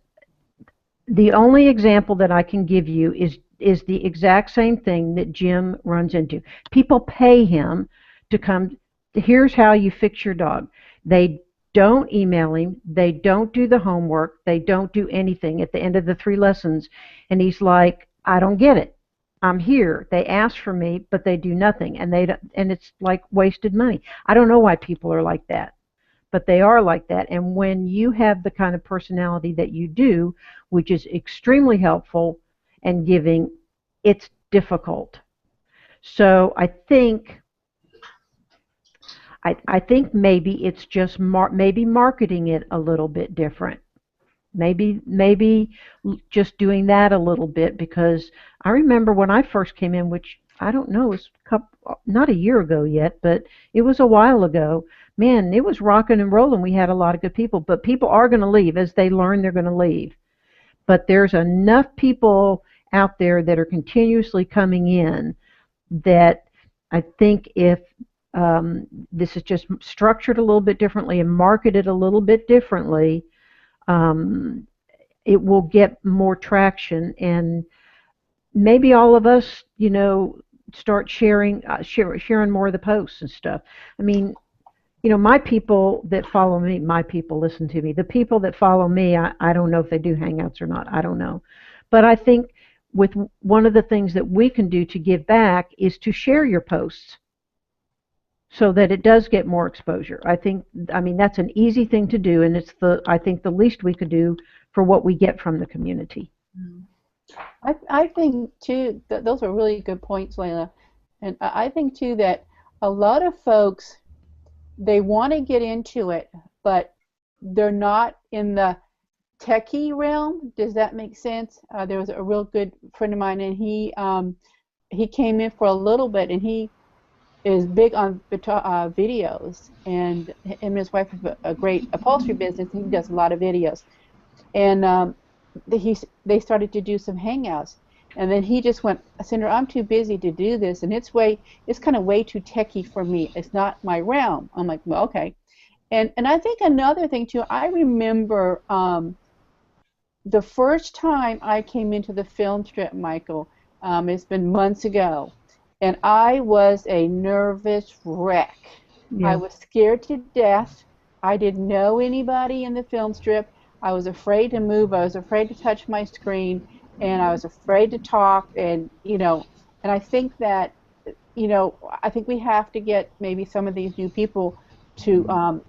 the only example that I can give you is the exact same thing that Jim runs into. People pay him to come. Here's how you fix your dog. They don't email him, they don't do the homework, they don't do anything at the end of the 3 lessons, and he's like, I don't get it. I'm here. They ask for me, but they do nothing, and it's like wasted money. I don't know why people are like that, but they are like that. And when you have the kind of personality that you do, which is extremely helpful and giving, it's difficult. So I think maybe it's just maybe marketing it a little bit different. Maybe just doing that a little bit, because I remember when I first came in, which I don't know, it was not a year ago yet, but it was a while ago. Man, it was rocking and rolling. We had a lot of good people, but people are going to leave as they learn they're going to leave. But there's enough people out there that are continuously coming in that I think if this is just structured a little bit differently and marketed a little bit differently, it will get more traction, and maybe all of us, start sharing more of the posts and stuff. I mean, my people that follow me, my people listen to me. The people that follow me, I don't know if they do Hangouts or not. I don't know. But I think with one of the things that we can do to give back is to share your posts so that it does get more exposure. I mean, that's an easy thing to do, and I think the least we could do for what we get from the community. I think, too, that those are really good points, Layla. And I think, too, that a lot of folks, they want to get into it, but they're not in the techie realm. Does that make sense? There was a real good friend of mine, and he came in for a little bit, and he is big on videos, and him and his wife have a great upholstery business, and he does a lot of videos. And they started to do some hangouts, and then he just went, Sandra, I'm too busy to do this, and it's kind of way too techie for me. It's not my realm. I'm like, well, okay. And I think another thing too, I remember the first time I came into the film strip, Michael, it's been months ago, and I was a nervous wreck. Yeah. I was scared to death. I didn't know anybody in the film strip. I was afraid to move. I was afraid to touch my screen, and I was afraid to talk. And and I think that I think we have to get maybe some of these new people to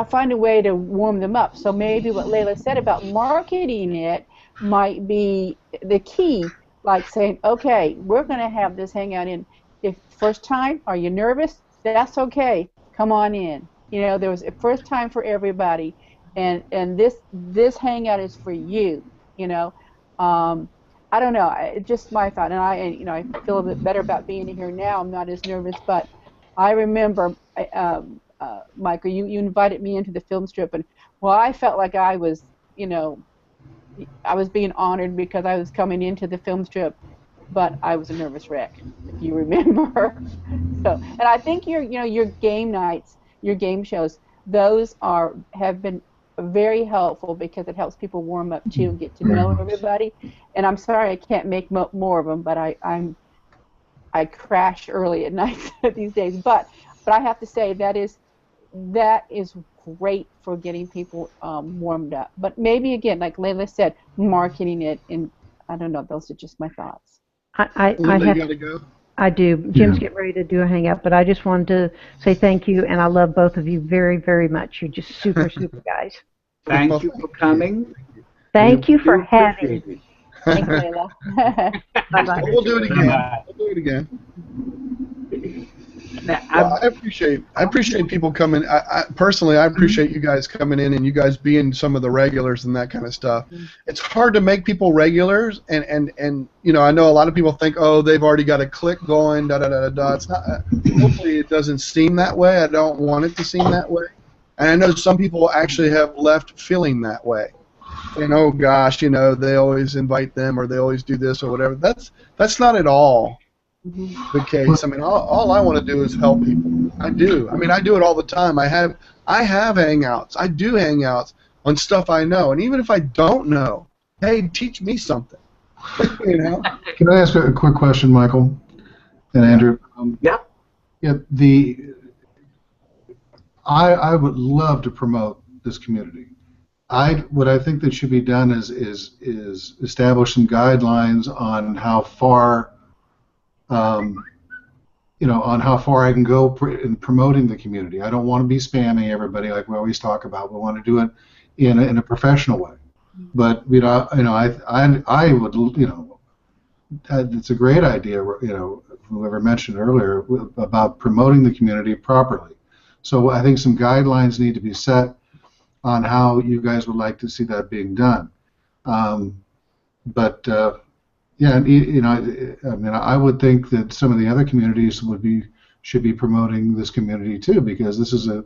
find a way to warm them up. So maybe what Layla said about marketing it might be the key, like saying, okay, we're going to have this hangout in. If first time, are you nervous? That's okay. Come on in. There was a first time for everybody. And this hangout is for you, I don't know. It's just my thought, and I feel a bit better about being here now. I'm not as nervous, but I remember, Michael, you invited me into the film strip, and I felt like I was being honored because I was coming into the film strip, but I was a nervous wreck, if you remember. And I think your game nights, your game shows, those have been very helpful because it helps people warm up too and get to know everybody. And I'm sorry I can't make more of them, but I crash early at night these days. But I have to say that is great for getting people warmed up. But maybe again, like Layla said, marketing it, and I don't know. Those are just my thoughts. I gotta go. I do. Jim's getting ready to do a hangout, but I just wanted to say thank you, and I love both of you very, very much. You're just super, super guys. Thank you for coming. Thank you for having me. Thanks, Layla. Bye-bye. We'll do it again. Bye-bye. We'll do it again. Now, I appreciate people coming. Personally, I appreciate you guys coming in and you guys being some of the regulars and that kind of stuff. It's hard to make people regulars, and I know a lot of people think, oh, they've already got a click going, da da da da da. It's not. Hopefully, it doesn't seem that way. I don't want it to seem that way. And I know some people actually have left feeling that way. And oh gosh, they always invite them or they always do this or whatever. That's not at all the case. I mean, all I want to do is help people. I do. I mean, I do it all the time. I have hangouts. I do hangouts on stuff I know, and even if I don't know, hey, teach me something. Can I ask a quick question, Michael and Andrew? Yeah. Yeah. I would love to promote this community. What I think that should be done is establish some guidelines on how far. On how far I can go in promoting the community. I don't want to be spamming everybody like we always talk about. We want to do it in a professional way. But I would it's a great idea. Whoever mentioned earlier about promoting the community properly. So I think some guidelines need to be set on how you guys would like to see that being done. Yeah, and you know, I mean, I would think that some of the other communities should be promoting this community too, because this is a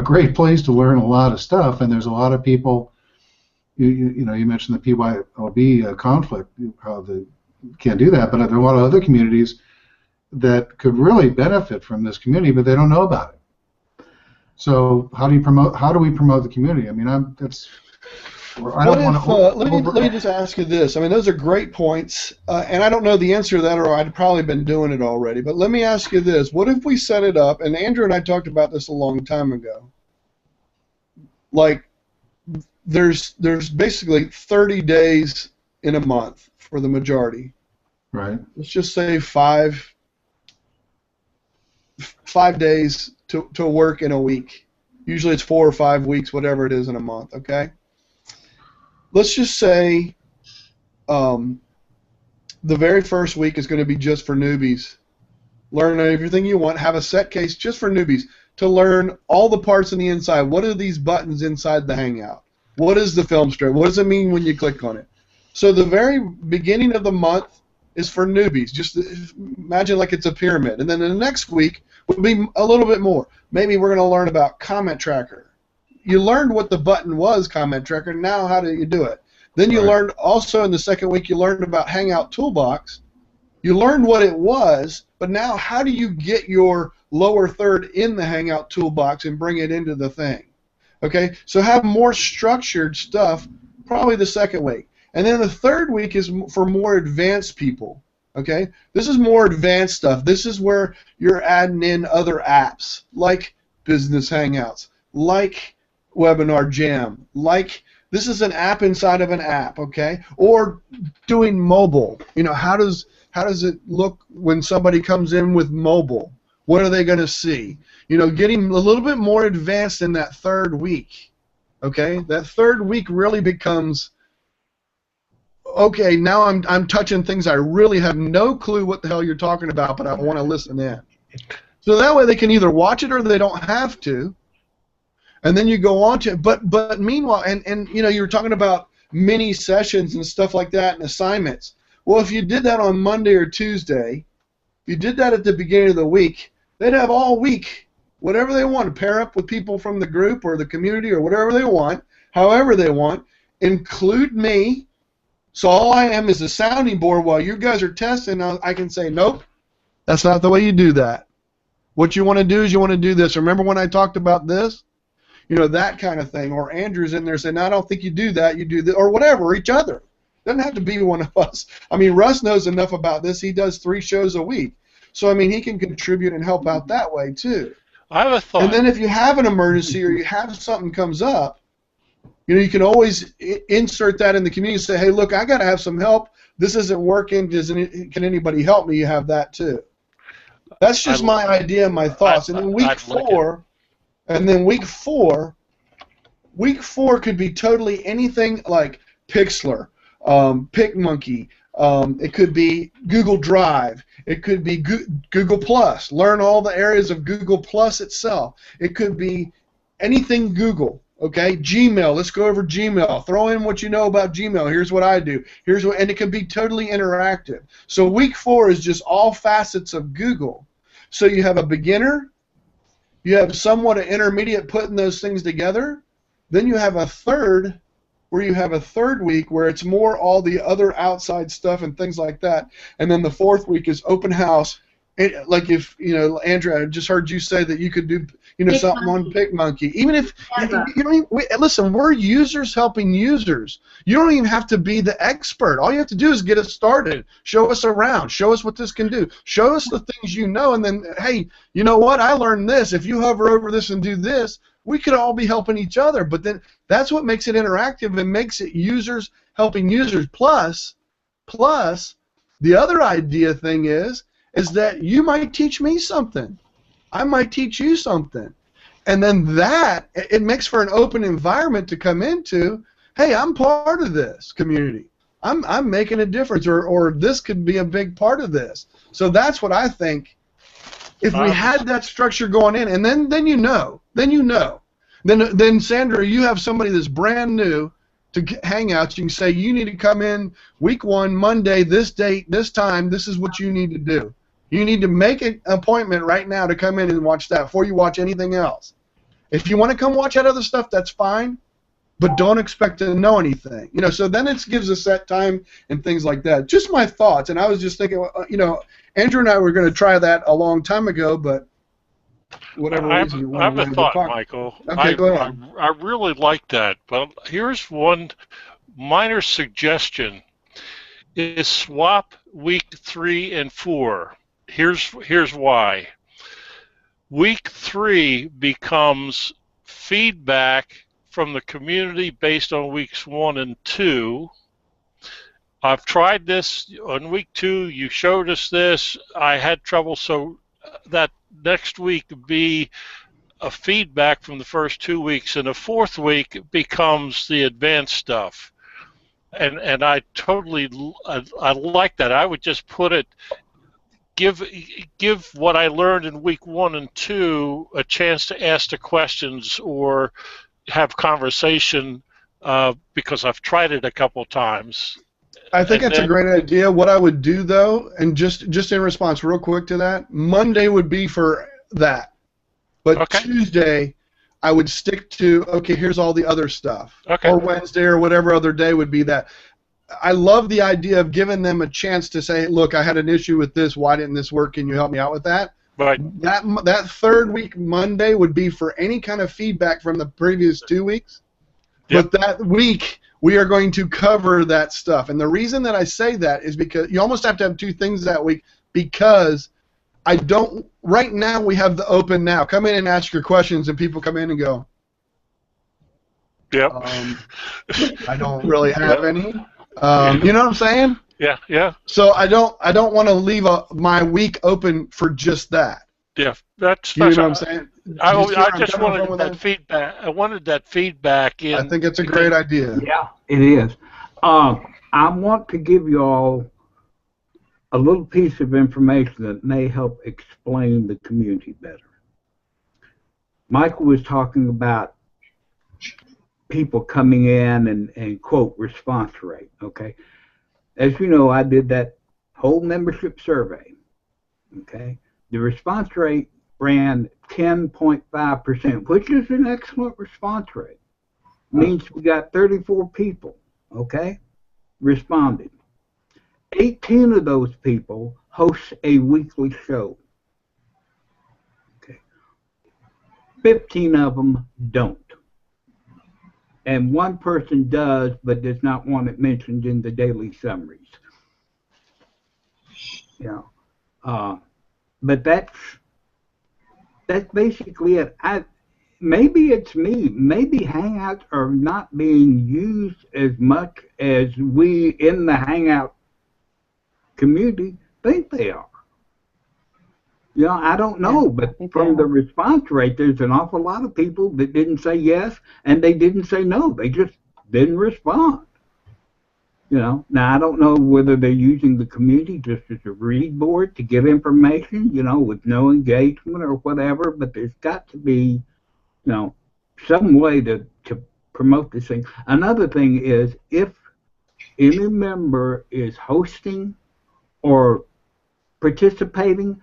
great place to learn a lot of stuff, and there's a lot of people. You know, you mentioned the PYLB conflict, how they can't do that, but there are a lot of other communities that could really benefit from this community, but they don't know about it. So how do we promote the community? I mean, let me just ask you this. I mean, those are great points, and I don't know the answer to that, or I'd probably been doing it already. But let me ask you this: what if we set it up? And Andrew and I talked about this a long time ago. Like, there's basically 30 days in a month for the majority. Right. Let's just say five days to work in a week. Usually it's 4 or 5 weeks, whatever it is in a month. Okay. Let's just say the very first week is going to be just for newbies. Learn everything you want. Have a set case just for newbies to learn all the parts on the inside. What are these buttons inside the Hangout? What is the film strip? What does it mean when you click on it? So the very beginning of the month is for newbies. Just imagine like it's a pyramid. And then the next week will be a little bit more. Maybe we're going to learn about Comment Tracker. You learned what the button was, Comment Tracker. Now how do you do it? Then you learned also in the second week you learned about Hangout Toolbox. You learned what it was, but now how do you get your lower third in the Hangout Toolbox and bring it into the thing? Okay, so have more structured stuff probably the second week. And then the third week is for more advanced people. Okay, this is more advanced stuff. This is where you're adding in other apps like Business Hangouts, like Webinar Jam, like this is an app inside of an app, okay? Or doing mobile. You know, how does it look when somebody comes in with mobile? What are they going to see? You know, getting a little bit more advanced in that third week, okay? That third week really becomes, okay, now I'm touching things I really have no clue what the hell you're talking about, but I want to listen in. So that way they can either watch it or they don't have to. And then you go on to, but meanwhile, and you know, you were talking about mini sessions and stuff like that and assignments. Well, if you did that on Monday or Tuesday, if you did that at the beginning of the week, they'd have all week, whatever they want, to pair up with people from the group or the community or whatever they want, however they want, include me. So all I am is a sounding board while you guys are testing. I can say, nope, that's not the way you do that. What you want to do is you want to do this. Remember when I talked about this? You know, that kind of thing. Or Andrew's in there saying, no, I don't think you do that, you do this, or whatever, each other. Doesn't have to be one of us. I mean, Russ knows enough about this. He does 3 shows a week. So, I mean, he can contribute and help out that way, too. I have a thought. And then if you have an emergency or you have something comes up, you know, you can always insert that in the community and say, hey, look, I got to have some help. This isn't working. Can anybody help me? You have that, too. That's just my idea and my thoughts. And then week 4... And then week four could be totally anything like Pixlr, PicMonkey. It could be Google Drive. It could be Google Plus. Learn all the areas of Google Plus itself. It could be anything Google. Okay, Gmail. Let's go over Gmail. Throw in what you know about Gmail. Here's what I do. And it can be totally interactive. So week 4 is just all facets of Google. So you have a beginner. You have somewhat an intermediate putting those things together. Then you have a third, where you have a third week where it's more all the other outside stuff and things like that. And then the fourth week is open house. Like if, you know, Andrea, I just heard you say that you could do, you know, something on PicMonkey. Even if, you know, listen, we're users helping users. You don't even have to be the expert. All you have to do is get us started. Show us around. Show us what this can do. Show us the things you know, and then, hey, you know what? I learned this. If you hover over this and do this, we could all be helping each other. But then that's what makes it interactive and makes it users helping users. Plus, the other idea thing is that you might teach me something. I might teach you something. And then that, it makes for an open environment to come into. Hey, I'm part of this community. I'm making a difference, or this could be a big part of this. So that's what I think. If we had that structure going in, and then you know. Then Sandra, you have somebody that's brand new to Hangouts. You can say, you need to come in week 1, Monday, this date, this time, this is what you need to do. You need to make an appointment right now to come in and watch that before you watch anything else. If you want to come watch that other stuff, that's fine, but don't expect to know anything. You know, so then it gives a set time and things like that. Just my thoughts, and I was just thinking, you know, Andrew and I were going to try that a long time ago, but whatever reason. I have a thought, Michael. Okay, go ahead. I really like that, but here's one minor suggestion: is swap week 3 and 4. Here's why. Week 3 becomes feedback from the community based on weeks 1 and 2. I've tried this on week 2. You showed us this. I had trouble, so that next week be a feedback from the first 2 weeks, and the 4th week becomes the advanced stuff. And I totally I like that. I would just put it. Give what I learned in week 1 and 2 a chance to ask the questions or have conversation because I've tried it a couple times. I think that's a great idea. What I would do, though, and just in response real quick to that, Monday would be for that. But okay. Tuesday, I would stick to, okay, here's all the other stuff. Okay. Or Wednesday or whatever other day would be that. I love the idea of giving them a chance to say, look, I had an issue with this. Why didn't this work? Can you help me out with that? Right. That 3rd week, Monday, would be for any kind of feedback from the previous 2 weeks. Yep. But that week, we are going to cover that stuff. And the reason that I say that is because you almost have to have 2 things that week, because I don't – right now we have the open now. Come in and ask your questions, and people come in and go, yep. I don't really have any. You know what I'm saying? Yeah, yeah. So I don't want to leave my week open for just that. Yeah, that's. You know what I'm saying? I just wanted that feedback. I wanted that feedback in. I think it's a great idea. Yeah, it is. I want to give you all a little piece of information that may help explain the community better. Michael was talking about people coming in and quote response rate. Okay, as you know, I did that whole membership survey. Okay, the response rate ran 10.5%, which is an excellent response rate. Means we got 34 people. Okay, responded. 18 of those people host a weekly show. Okay, 15 of them don't. And 1 person does, but does not want it mentioned in the daily summaries. You know, but that's basically it. Maybe it's me. Maybe Hangouts are not being used as much as we in the Hangout community think they are. You know, I don't know, but from the response rate, there's an awful lot of people that didn't say yes, and they didn't say no. They just didn't respond. You know, now I don't know whether they're using the community just as a read board to get information, you know, with no engagement or whatever, but there's got to be, you know, some way to promote this thing. Another thing is, if any member is hosting or participating,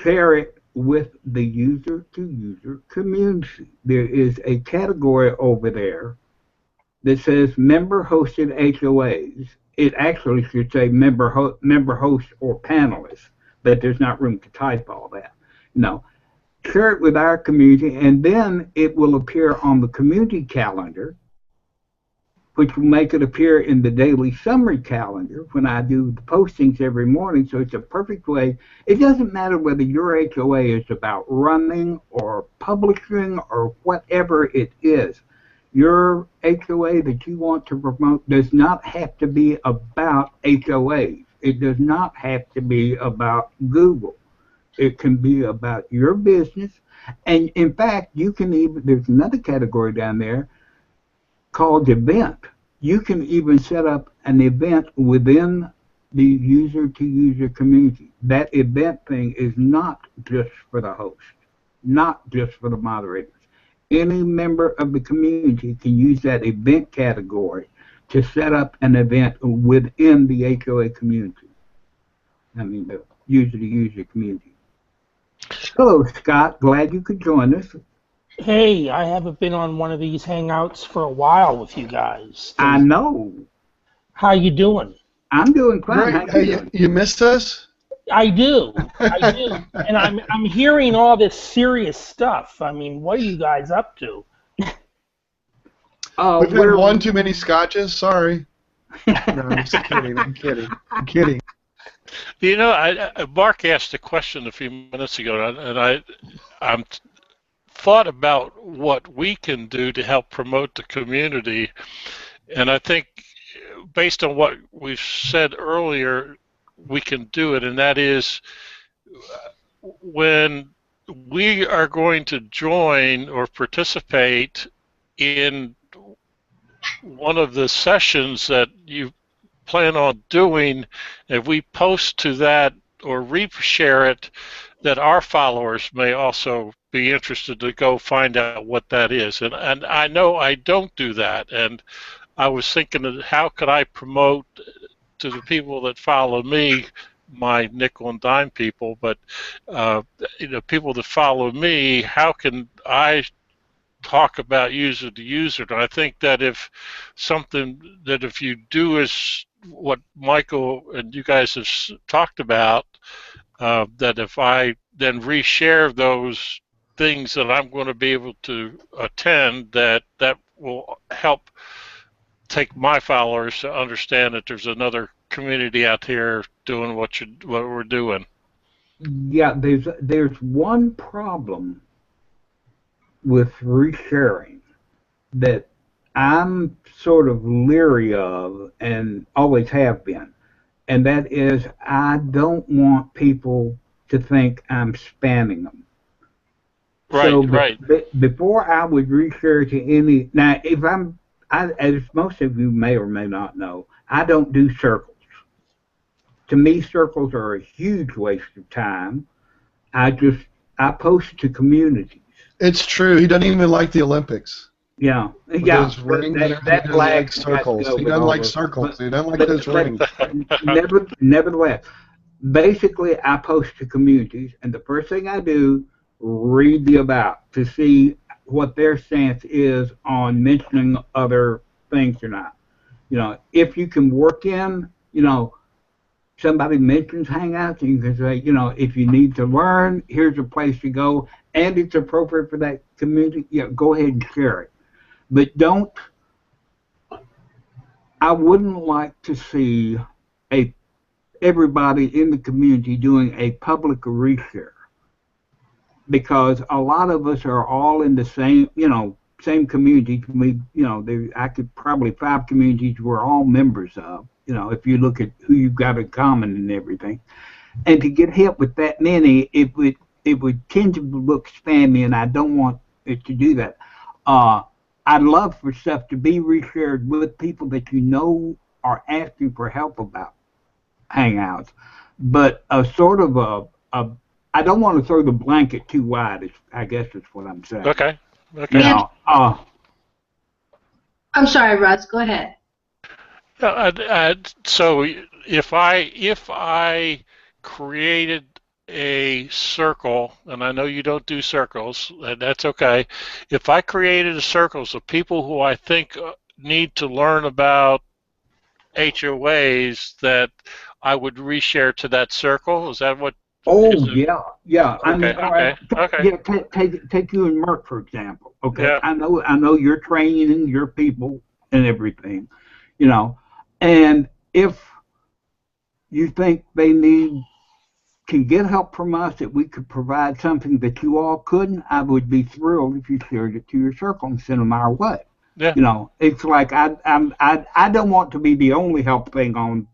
share it with the user-to-user community. There is a category over there that says member-hosted HOAs. It actually should say member host or panelists, but there's not room to type all that. No. Share it with our community, and then it will appear on the community calendar, which will make it appear in the daily summary calendar when I do the postings every morning. So it's a perfect way. It doesn't matter whether your HOA is about running or publishing or whatever it is. Your HOA that you want to promote does not have to be about HOAs. It does not have to be about Google. It can be about your business. And in fact, you can even, there's another category down there called event. You can even set up an event within the user-to-user community. That event thing is not just for the host, not just for the moderators. any member of the community can use that event category to set up an event within the HOA community. I mean, the user-to-user community. Hello, Scott. Glad you could join us. Hey, I haven't been on one of these hangouts for a while with you guys. I know. How you doing? I'm doing fine. Great. How you Hey, doing? you missed us? I do. And I'm hearing all this serious stuff. I mean, what are you guys up to? We've had one too many scotches. Sorry. No, I'm just kidding. I'm kidding. You know, Mark asked a question a few minutes ago, and I'm thought about what we can do to help promote the community, and I think based on what we've said earlier, we can do it, and that is when we are going to join or participate in one of the sessions that you plan on doing, if we post to that or reshare it, that our followers may also be interested to go find out what that is. And I know I don't do that, and I was thinking of how could I promote to the people that follow me, my nickel and dime people, but people that follow me, how can I talk about user to user? And I think that if you do is what Michael and you guys have talked about, that if I then reshare those things that I'm going to be able to attend, that will help take my followers to understand that there's another community out here doing what we're doing. Yeah, there's one problem with resharing that I'm sort of leery of and always have been, and that is I don't want people to think I'm spamming them. Right, so right. Before I would reshare to any, now if as most of you may or may not know, I don't do circles. To me, circles are a huge waste of time. I post to communities. It's true. He doesn't even like the Olympics. Yeah, With yeah. those rings, That he flag likes circles. has to go He with doesn't all like those. circles. He doesn't like those rings. Nevertheless, basically, I post to communities, and the first thing I do, read the about to see what their stance is on mentioning other things or not. You know, if you can work in, somebody mentions Hangouts, and you can say, if you need to learn, here's a place to go, and it's appropriate for that community, go ahead and share it. But I wouldn't like to see everybody in the community doing a public reshare, because a lot of us are all in the same community. I could probably 5 communities we're all members of, if you look at who you've got in common and everything. And to get hit with that many, it would tend to look spammy, and I don't want it to do that. I'd love for stuff to be reshared with people that are asking for help about Hangouts, but a sort of I don't want to throw the blanket too wide, I guess is what I'm saying. Okay. I'm sorry, Russ. Go ahead. So if I created a circle, and I know you don't do circles, and that's okay. If I created a circle of people who I think need to learn about HOAs, that I would reshare to that circle. Is that what? Oh, yeah. Okay. Yeah, take you and Merck, for example. Okay. Yeah. I know you're training your people and everything, and if you think they can get help from us, that we could provide something that you all couldn't, I would be thrilled if you shared it to your circle and sent them our way. Yeah. It's like I don't want to be the only help thing on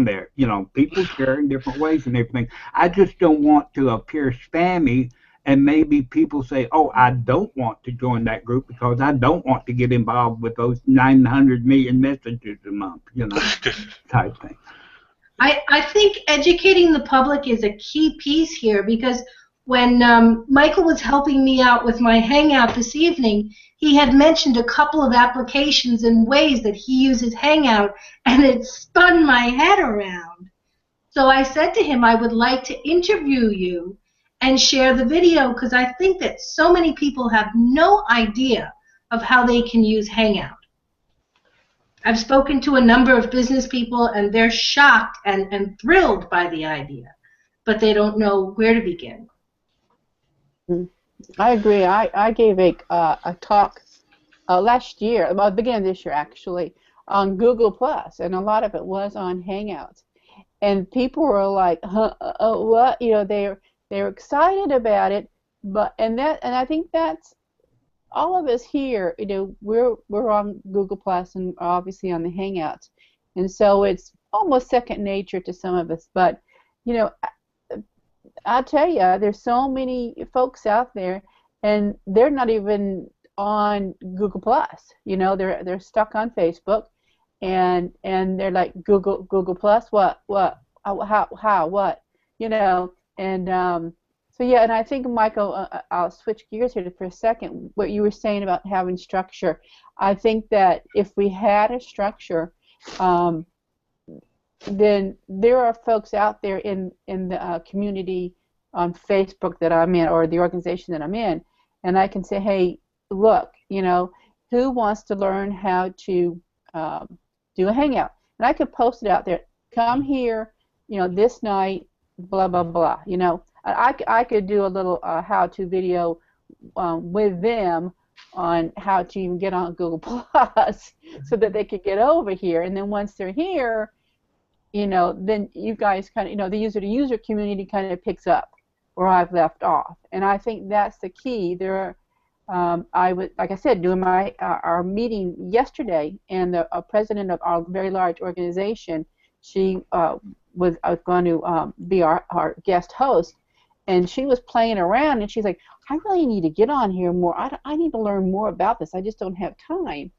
there. People share in different ways and everything. I just don't want to appear spammy, and maybe people say, oh, I don't want to join that group because I don't want to get involved with those 900 million messages a month, type thing. I think educating the public is a key piece here, because when Michael was helping me out with my Hangout this evening, he had mentioned a couple of applications and ways that he uses Hangout, and it spun my head around. So I said to him, I would like to interview you and share the video, because I think that so many people have no idea of how they can use Hangout. I've spoken to a number of business people, and they're shocked and thrilled by the idea, but they don't know where to begin. I agree. I gave a talk last year, well, beginning this year actually, on Google Plus, and a lot of it was on Hangouts. And people were like, what? You know, they're excited about it, and I think that's all of us here. You know, we're on Google Plus and obviously on the Hangouts, and so it's almost second nature to some of us. But you know, I'll tell you, there's so many folks out there, and they're not even on Google Plus. You know, they're stuck on Facebook, and they're like Google Plus, what, how, what, you know, and so yeah, and I think Michael, I'll switch gears here for a second. What you were saying about having structure, I think that if we had a structure, then there are folks out there in the community on Facebook that I'm in, or the organization that I'm in, and I can say, hey, look, you know, who wants to learn how to do a Hangout? And I could post it out there. Come here, you know, this night, blah, blah, blah. You know, I could do a little how-to video with them on how to even get on Google Plus so that they could get over here. And then once they're here, you know, then you guys kind of, you know, the user-to-user community kind of picks up where I've left off. And I think that's the key. There are, I was, like I said, doing my our meeting yesterday, and the president of our very large organization, she was going to be our guest host, and she was playing around, and she's like, I really need to get on here more. I need to learn more about this. I just don't have time.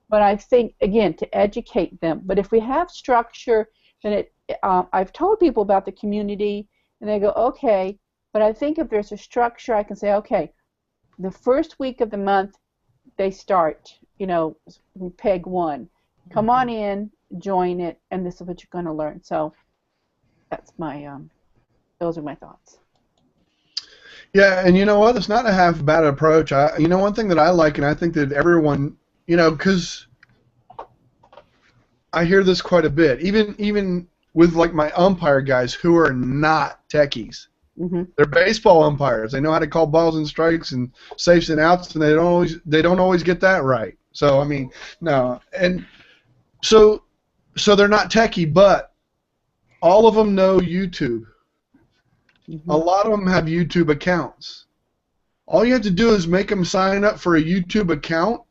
But I think, again, to educate them. But if we have structure, then I've told people about the community, and they go, okay. But I think if there's a structure, I can say, okay, the first week of the month, they start, you know, peg 1. Come on in, join it, and this is what you're going to learn. So that's my, those are my thoughts. Yeah, and you know what? It's not a half bad approach. You know, one thing that I like, and I think that everyone, you know, because I hear this quite a bit, even with like my umpire guys who are not techies. Mm-hmm. They're baseball umpires. They know how to call balls and strikes and safes and outs, and they don't always get that right. So I mean, no, and so they're not techie, but all of them know YouTube. Mm-hmm. A lot of them have YouTube accounts. All you have to do is make them sign up for a YouTube account.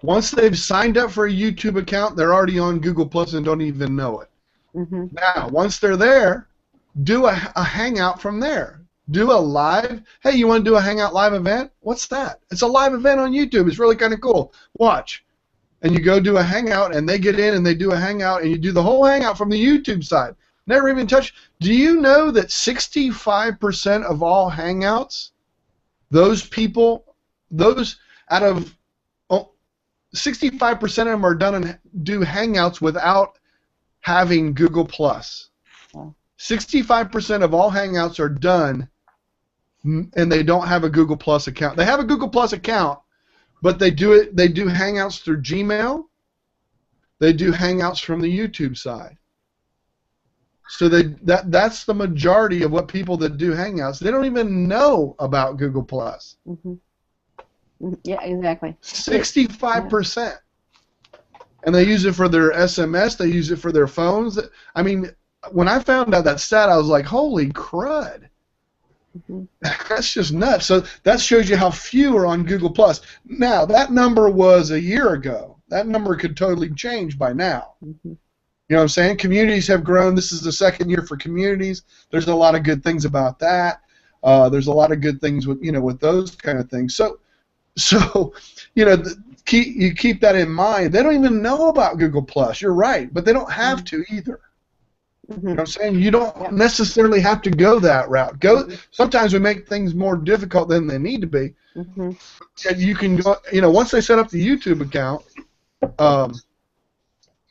Once they've signed up for a YouTube account, they're already on Google Plus and don't even know it. Mm-hmm. Now, once they're there, do a Hangout from there. Do a live. Hey, you want to do a Hangout live event? What's that? It's a live event on YouTube. It's really kind of cool. Watch. And you go do a Hangout, and they get in, and they do a Hangout, and you do the whole Hangout from the YouTube side. Never even touch. Do you know that 65% of all Hangouts, those people, those out of 65% of them are done and do Hangouts without having Google Plus. 65% of all Hangouts are done, and they don't have a Google Plus account. They have a Google Plus account, but they do Hangouts through Gmail. They do Hangouts from the YouTube side. So that's the majority of what people that do Hangouts. They don't even know about Google Plus. Mm-hmm. Yeah, exactly. 65%. And they use it for their SMS. They use it for their phones. I mean, when I found out that stat, I was like, holy crud. Mm-hmm. That's just nuts. So that shows you how few are on Google Plus. Now, that number was a year ago. That number could totally change by now. Mm-hmm. You know what I'm saying? Communities have grown. This is the second year for communities. There's a lot of good things about that. There's a lot of good things with, you know, with those kind of things. So you know, you keep that in mind. They don't even know about Google Plus. You're right, but they don't have to either. You know what I'm saying? You don't necessarily have to go that route. Sometimes we make things more difficult than they need to be. And you can go, once they set up the YouTube account, hold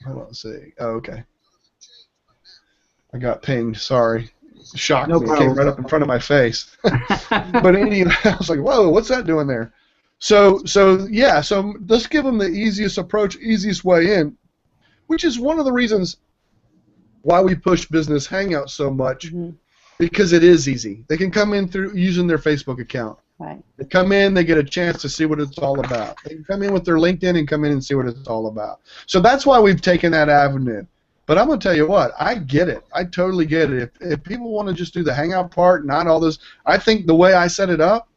on, let's see. Oh, okay. I got pinged, sorry. Shocked No me. It came right up in front of my face. But anyway, I was like, whoa, what's that doing there? So let's give them the easiest approach, easiest way in, which is one of the reasons why we push Business Hangouts so much, because it is easy. They can come in through using their Facebook account. Right. They come in, they get a chance to see what it's all about. They can come in with their LinkedIn and come in and see what it's all about. So that's why we've taken that avenue. But I'm going to tell you what, I get it. I totally get it. If people want to just do the Hangout part, not all this, I think the way I set it up,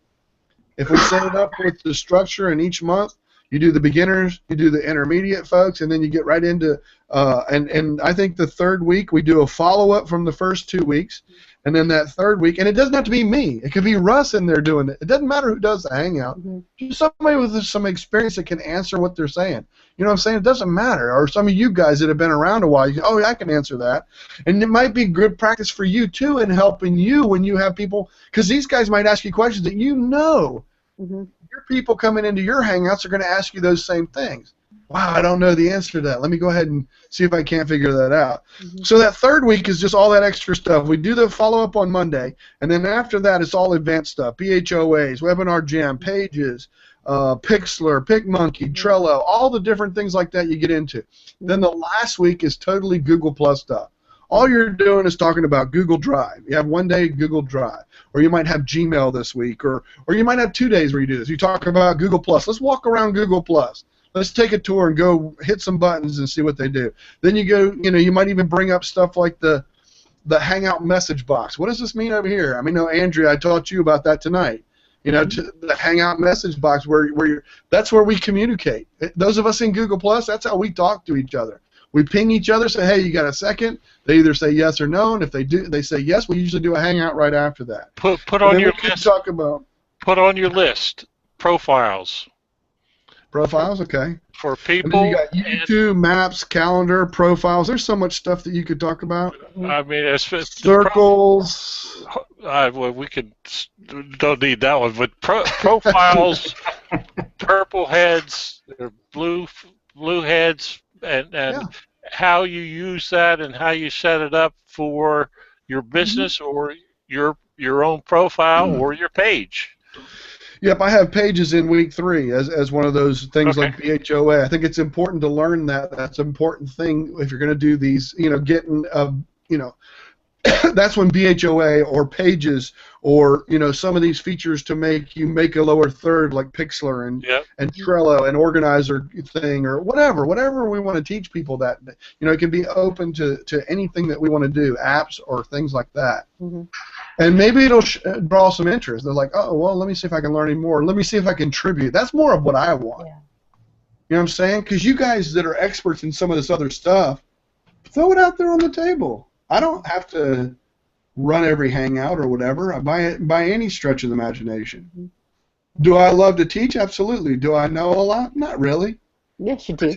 if we set it up with the structure in each month, you do the beginners, you do the intermediate folks, and then you get right into, and I think the third week we do a follow-up from the first 2 weeks, and then that third week, and it doesn't have to be me. It could be Russ in there doing it. It doesn't matter who does the Hangout. Just somebody with some experience that can answer what they're saying. You know what I'm saying? It doesn't matter. Or some of you guys that have been around a while, you go, oh, yeah, I can answer that. And it might be good practice for you, too, in helping you when you have people, because these guys might ask you questions that you know. Your people coming into your Hangouts are going to ask you those same things. Wow, I don't know the answer to that. Let me go ahead and see if I can't figure that out. So that third week is just all that extra stuff. We do the follow-up on Monday, and then after that it's all advanced stuff, BHOAs, Webinar Jam, Pages, Pixlr, PicMonkey, Trello, all the different things like that you get into. Then the last week is totally Google Plus stuff. All you're doing is talking about Google Drive. You have one day Google Drive, or you might have Gmail this week, or you might have 2 days where you do this. You talk about Google Plus. Let's walk around Google Plus. Let's take a tour and go hit some buttons and see what they do. Then you go, you might even bring up stuff like the Hangout message box. What does this mean over here? I mean, no, Andrea, I taught you about that tonight. The Hangout message box that's where we communicate. Those of us in Google Plus, that's how we talk to each other. We ping each other, say, hey, you got a second? They either say yes or no, and if they say yes, we usually do a Hangout right after that. Put on your list. Put on your list profiles. Profiles, okay. For people. And then you got YouTube, Maps, Calendar, Profiles. There's so much stuff that you could talk about. I mean, Circles. Well, we don't need that one, but profiles, purple heads, blue heads, and how you use that and how you set it up for your business or your own profile or your page. Yep, I have Pages in week 3 as one of those things like BHOA. I think it's important to learn that. That's an important thing if you're going to do these, getting, that's when BHOA or Pages or, some of these features to make you make a lower third like Pixlr and Trello and Organizer thing or whatever we want to teach people that, it can be open to anything that we want to do, apps or things like that. And maybe it'll draw some interest. They're like, oh, well, let me see if I can learn any more. Let me see if I can contribute. That's more of what I want. You know what I'm saying? Because you guys that are experts in some of this other stuff, throw it out there on the table. I don't have to run every Hangout or whatever by any stretch of the imagination. Do I love to teach? Absolutely. Do I know a lot? Not really. Yes, you do.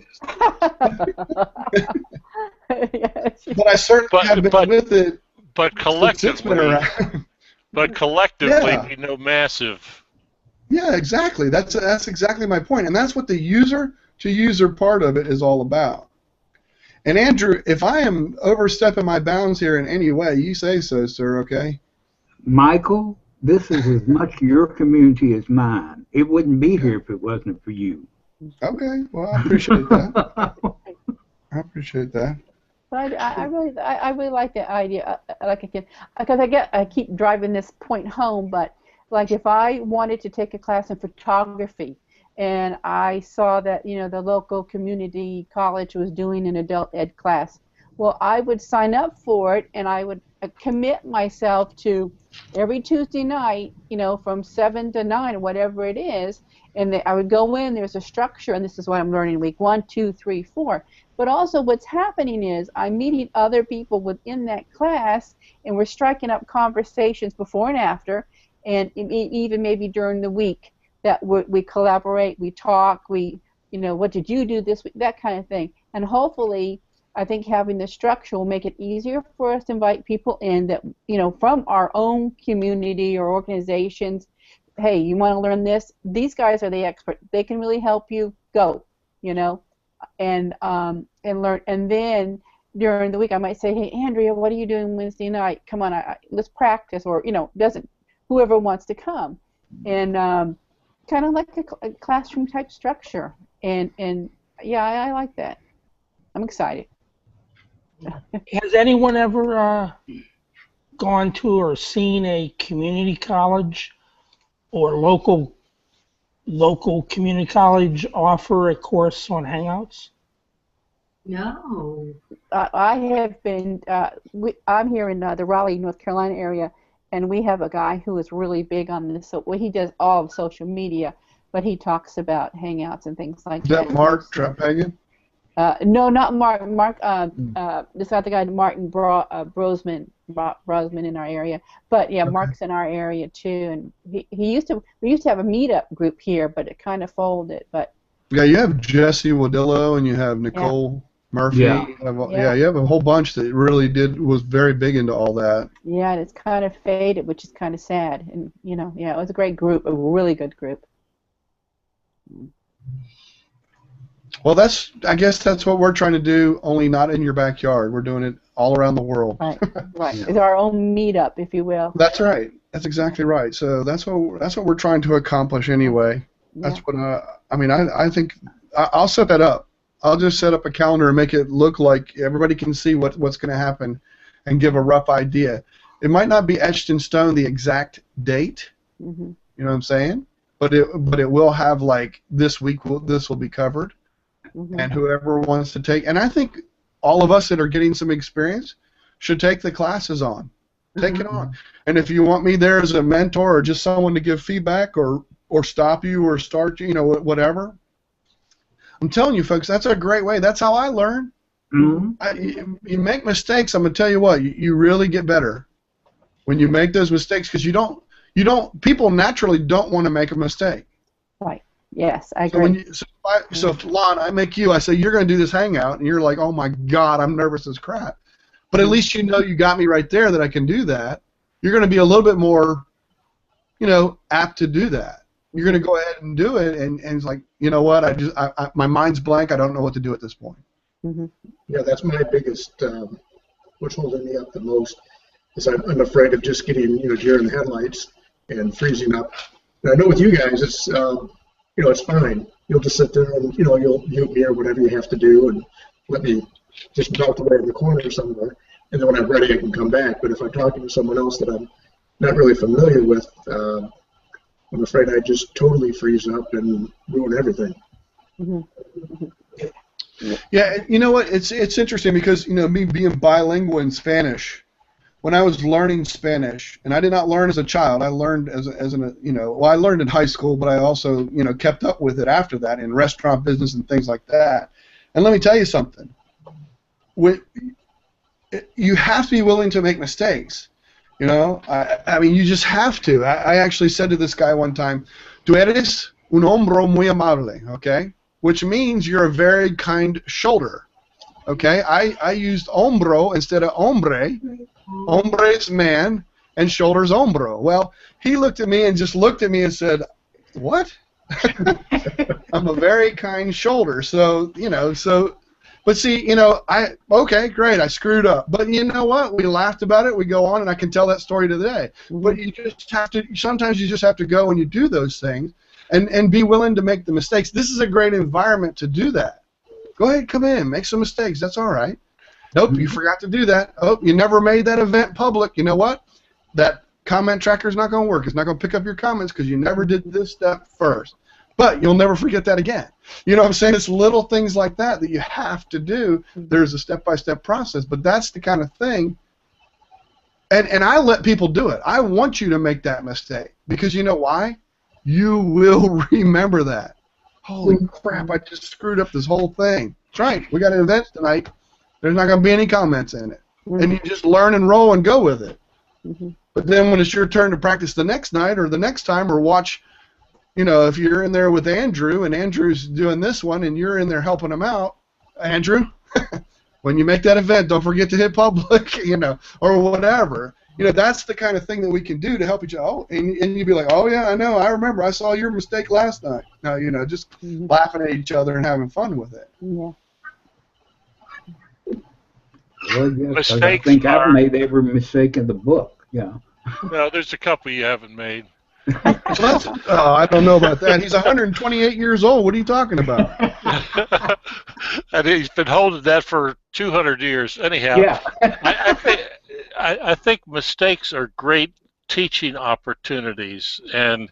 But I certainly have been with it. But collectively, we know massive. Yeah, exactly. That's exactly my point, and that's what the user-to-user part of it is all about. And Andrew, if I am overstepping my bounds here in any way, you say so, sir. Okay. Michael, this is as much your community as mine. It wouldn't be here if it wasn't for you. Okay. Well, I appreciate that. I appreciate that. But I really like the idea, because I keep driving this point home. But like if I wanted to take a class in photography, and I saw that the local community college was doing an adult ed class, well, I would sign up for it, and I would commit myself to every Tuesday night, from 7 to 9, whatever it is, and I would go in. There's a structure, and this is what I'm learning week 1, 2, 3, 4. But also what's happening is I'm meeting other people within that class, and we're striking up conversations before and after, and even maybe during the week that we collaborate, we talk, what did you do this week, that kind of thing. And hopefully I think having the structure will make it easier for us to invite people in that, from our own community or organizations. Hey, you want to learn this? These guys are the experts. They can really help you. Go, and learn. And then during the week, I might say, hey, Andrea, what are you doing Wednesday night? Come on, let's practice. Or doesn't whoever wants to come, and kind of like a classroom type structure. And yeah, I like that. I'm excited. Has anyone ever gone to or seen a community college or local community college offer a course on Hangouts? No. I have been. I'm here in the Raleigh, North Carolina area, and we have a guy who is really big on this. So he does all of social media, but he talks about Hangouts and things like that. Is that Mark Trapagan? No, not Mark. Mark, this other guy, Martin Brosman in our area. But yeah, okay. Mark's in our area too, and we used to have a meetup group here, but it kind of folded. But yeah, you have Jesse Wadillo and you have Nicole Murphy. Yeah. You have a whole bunch that really was very big into all that. Yeah, and it's kind of faded, which is kind of sad. And it was a great group, a really good group. Well, I guess that's what we're trying to do, only not in your backyard. We're doing it all around the world. Right. Yeah. It's our own meetup, if you will. That's right. That's exactly right. So that's what we're trying to accomplish anyway. Yeah. That's what I think I'll set that up. I'll just set up a calendar and make it look like everybody can see what's going to happen and give a rough idea. It might not be etched in stone the exact date. Mm-hmm. You know what I'm saying? But it will have like this week this will be covered. Mm-hmm. And whoever wants to take, and I think all of us that are getting some experience should take the classes on. Take mm-hmm. it on. And if you want me there as a mentor or just someone to give feedback or stop you or start you, whatever, I'm telling you folks, that's a great way. That's how I learn. Mm-hmm. You make mistakes, I'm going to tell you what, you really get better when you make those mistakes because people naturally don't want to make a mistake. Right. Yes, I agree. So if Lon, I make you, I say, you're going to do this hangout, and you're like, oh my God, I'm nervous as crap. But at least you got me right there that I can do that. You're going to be a little bit more, apt to do that. You're going to go ahead and do it, and it's like, you know what, my mind's blank, I don't know what to do at this point. Mm-hmm. Yeah, that's my biggest, what's holding me up the most, is I'm afraid of just getting, deer in the headlights and freezing up. And I know with you guys, it's... it's fine. You'll just sit there and, you'll mute me or whatever you have to do and let me just melt away in the corner somewhere. And then when I'm ready, I can come back. But if I'm talking to someone else that I'm not really familiar with, I'm afraid I just totally freeze up and ruin everything. Mm-hmm. Yeah, you know what? It's interesting because, me being bilingual in Spanish, when I was learning Spanish, and I did not learn as a child, I learned I learned in high school, but I also, kept up with it after that in restaurant business and things like that. And let me tell you something. You have to be willing to make mistakes. You just have to. I actually said to this guy one time, "Tu eres un hombro muy amable," okay? Which means you're a very kind shoulder. Okay? I used hombro instead of hombre. Hombre is man, and shoulder's hombro. Well, he looked at me and just looked at me and said, "What?" I'm a very kind shoulder. So, but see, okay, great, I screwed up. But you know what? We laughed about it. We go on, and I can tell that story today. But sometimes you just have to go and you do those things and be willing to make the mistakes. This is a great environment to do that. Go ahead, come in, make some mistakes. That's all right. Nope, you forgot to do that. Oh, you never made that event public. You know what? That comment tracker is not going to work. It's not going to pick up your comments because you never did this step first. But you'll never forget that again. You know what I'm saying? It's little things like that you have to do. There's a step-by-step process, but that's the kind of thing. And I let people do it. I want you to make that mistake because you know why? You will remember that. Holy crap, I just screwed up this whole thing. That's right. We got an event tonight. There's not going to be any comments in it. Mm-hmm. And you just learn and roll and go with it. Mm-hmm. But then when it's your turn to practice the next night or the next time or watch, if you're in there with Andrew and Andrew's doing this one and you're in there helping him out, Andrew, when you make that event, don't forget to hit public, or whatever. That's the kind of thing that we can do to help each other. Oh, and you'd be like, oh yeah, I know, I remember, I saw your mistake last night. No, just laughing at each other and having fun with it. Yeah. Well, yes, I Mistakes think I've are. made every mistake in the book. Yeah. No, there's a couple you haven't made. I don't know about that. He's 128 years old. What are you talking about? And he's been holding that for 200 years. Anyhow, Yeah. I think mistakes are great teaching opportunities, and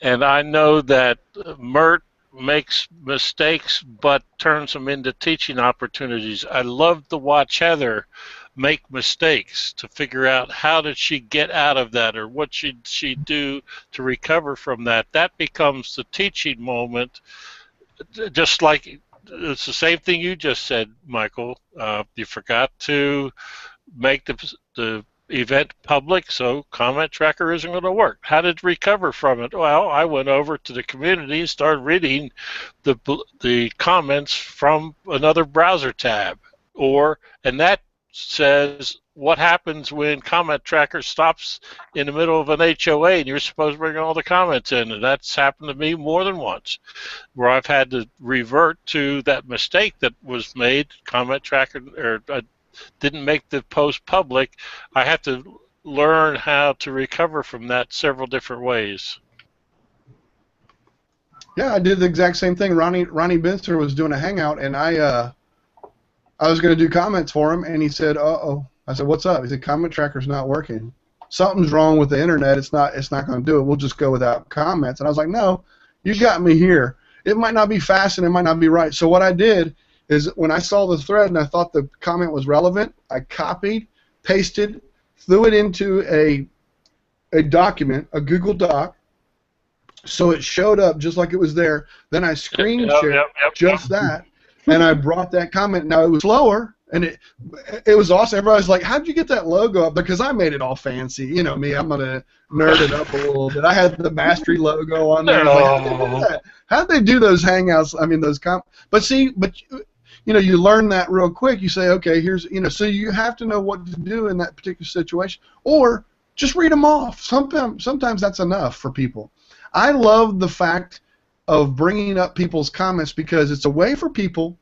I know that Mert makes mistakes but turns them into teaching opportunities. I love to watch Heather make mistakes to figure out how did she get out of that, or what should she do to recover from that. That becomes the teaching moment, just like it's the same thing you just said, Michael. You forgot to make the event public, so comment tracker isn't going to work. How did you recover from it? Well, I went over to the community and started reading the comments from another browser tab, and that says what happens when comment tracker stops in the middle of an HOA and you're supposed to bring all the comments in, and that's happened to me more than once, where I've had to revert to that mistake that was made. Comment tracker or didn't make the post public. I have to learn how to recover from that several different ways. Yeah, I did the exact same thing. Ronnie Binster was doing a hangout, and I was going to do comments for him, and he said, "Uh-oh." I said, "What's up?" He said, "Comment tracker's not working. Something's wrong with the internet. It's not going to do it. We'll just go without comments." And I was like, "No, you got me here. It might not be fast and it might not be right." So what I did is, when I saw the thread and I thought the comment was relevant, I copied, pasted, threw it into a document, a Google Doc, so it showed up just like it was there. Then I screen shared just that, and I brought that comment. Now, it was slower, and it was awesome. Everybody was like, "How'd you get that logo up?" Because I made it all fancy. You know me, I'm going to nerd it up a little bit. I had the Mastery logo on there. Like, how'd they do those hangouts? I mean, those you learn that real quick. You say, okay, here's, so you have to know what to do in that particular situation, or just read them off. Sometimes that's enough for people. I love the fact of bringing up people's comments, because it's a way for people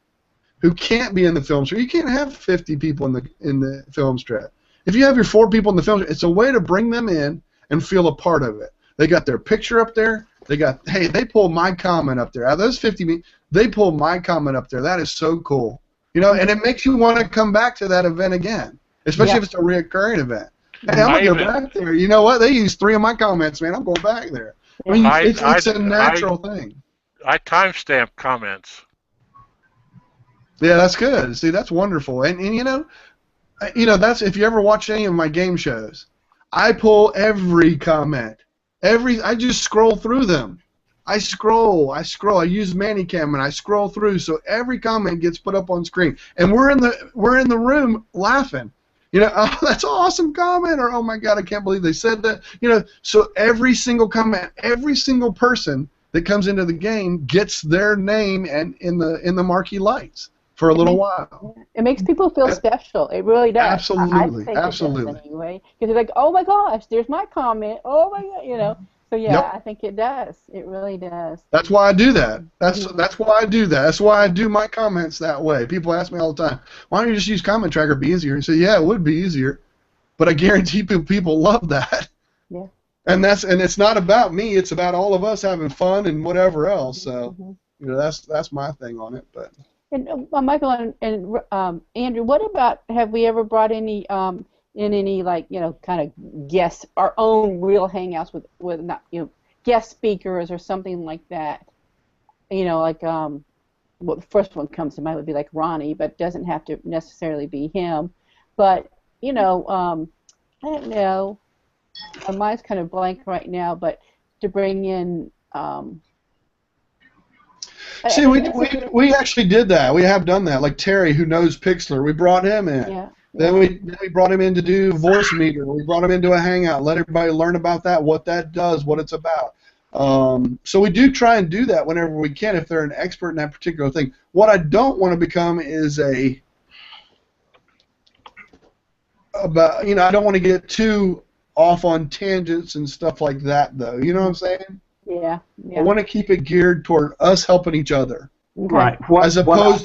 who can't be in the film strip. You can't have 50 people in the film strip. If you have your 4 people in the film strip, it's a way to bring them in and feel a part of it. They got their picture up there. They pulled my comment up there. Out of those 50, they pulled my comment up there. That is so cool. And it makes you want to come back to that event again, especially if it's a recurring event. Hey, I'm going to go back there. You know what? They used 3 of my comments, man. I'm going back there. I mean, it's a natural thing. I timestamp comments. Yeah, that's good. See, that's wonderful. And that's, if you ever watch any of my game shows, I pull every comment. I just scroll through them. I scroll. I use Manicam and I scroll through, so every comment gets put up on screen. And we're in the room laughing. Oh, that's an awesome comment, or oh my God, I can't believe they said that. So every single comment, every single person that comes into the game gets their name and in the marquee lights for a little while. It makes people feel special. It really does. Absolutely, I think absolutely. It does anyway, because they're like, oh my gosh, there's my comment. Oh my God, So yeah, Yep. I think it does. It really does. That's why I do that. That's why I do that. That's why I do my comments that way. People ask me all the time, why don't you just use Comment Tracker? It'd be easier. And say, yeah, it would be easier, but I guarantee people love that. Yeah. And it's not about me. It's about all of us having fun and whatever else. So that's my thing on it. But. And Michael and Andrew, what about, have we ever brought any in any kind of guests, our own real hangouts with not guest speakers or something like that? Well, the first one comes to mind would be like Ronnie, but it doesn't have to necessarily be him. But I don't know. My mind's kind of blank right now, but to bring in. See, we actually did that. We have done that. Like Terry, who knows Pixlr, we brought him in. Yeah. Then we brought him in to do Voice Meter. We brought him into a hangout, let everybody learn about that, what that does, what it's about. So we do try and do that whenever we can if they're an expert in that particular thing. What I don't want to become is about, I don't want to get too off on tangents and stuff like that, though. You know what I'm saying? Yeah. I want to keep it geared toward us helping each other. Okay. Right. As opposed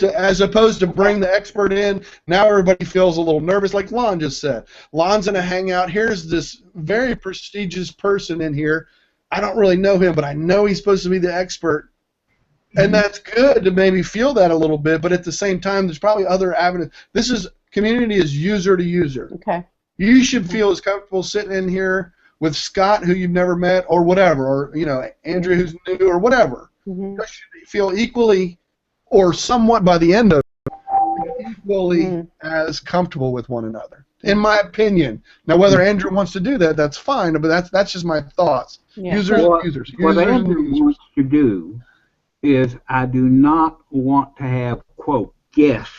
to bring the expert in, now everybody feels a little nervous, like Lon just said. Lon's in a hangout. Here's this very prestigious person in here. I don't really know him, but I know he's supposed to be the expert. And that's good to maybe feel that a little bit, but at the same time, there's probably other avenues. Community is user to user. Okay. You should feel as comfortable sitting in here with Scott, who you've never met, or whatever, or Andrew, who's new, or whatever. You should feel equally, or somewhat by the end of it, equally as comfortable with one another, in my opinion. Now, whether Andrew wants to do that, that's fine, but that's just my thoughts. Yeah. Users. What Andrew wants to do is I do not want to have, quote, guests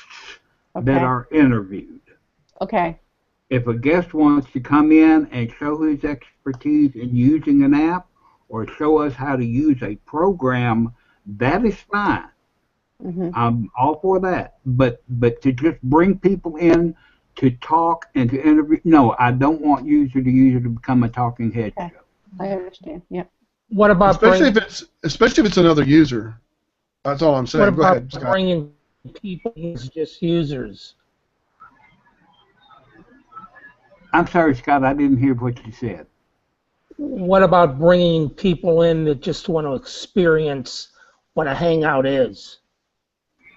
that are interviewed. Okay. If a guest wants to come in and show his expertise in using an app or show us how to use a program, that is fine. I'm all for that. But to just bring people in to talk and to interview, no, I don't want user to user to become a talking head show. I understand. Yep. What about especially if it's another user? That's all I'm saying. What Go about ahead, Scott. bringing people as just users? I'm sorry, Scott, I didn't hear what you said. What about bringing people in that just want to experience what a hangout is?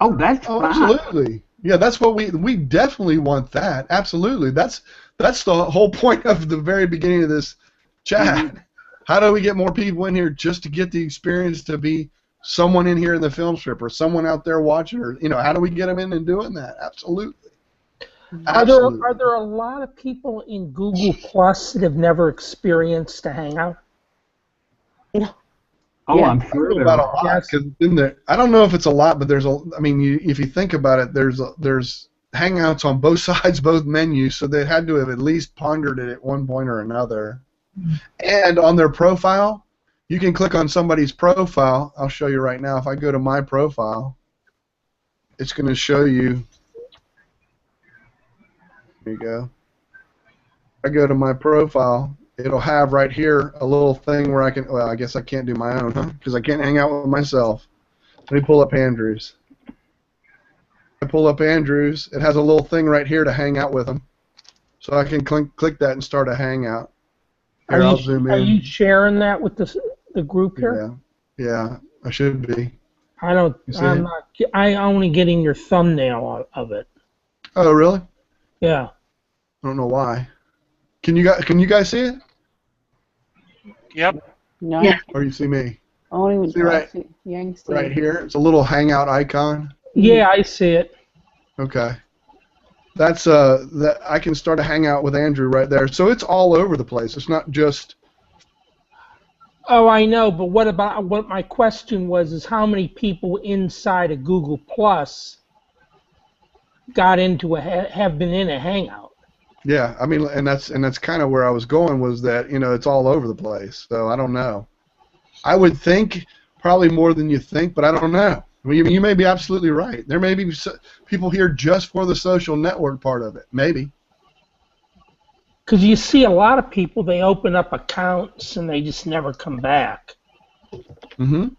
Oh, that's fine. Absolutely. Yeah, that's what we definitely want that. Absolutely. That's the whole point of the very beginning of this chat. How do we get more people in here just to get the experience to be someone in here in the film strip or someone out there watching, or how do we get them in and doing that? Absolutely. Are there a lot of people in Google Plus that have never experienced a hangout? Oh, I'm sure there about a are. lot. Cause I don't know if it's a lot, but if you think about it, there's hangouts on both sides, both menus, so they had to have at least pondered it at one point or another. And on their profile, you can click on somebody's profile. I'll show you right now. If I go to my profile, it's going to show you. There you go. I go to my profile. It'll have right here a little thing where I can. Well, I guess I can't do my own, because I can't hang out with myself. Let me pull up Andrew's. I pull up Andrew's. It has a little thing right here to hang out with them, so I can click that and start a hangout. Here, I'll zoom in. Are you sharing that with the group here? Yeah, I should be. I'm not. I only getting your thumbnail of it. Oh, really? Yeah. I don't know why. Can you guys see it? Yep. No. Yeah. Or you see me? Only See right here. It's a little hangout icon. Yeah, I see it. Okay. That's that I can start a hangout with Andrew right there. So it's all over the place. It's not just. Oh, I know, but what my question was is how many people inside of Google Plus got into have been in a hangout? Yeah, and that's kind of where I was going, was that it's all over the place. So I don't know. I would think probably more than you think, but I don't know. You may be absolutely right. There may be people here just for the social network part of it. Maybe. Because you see a lot of people, they open up accounts and they just never come back. People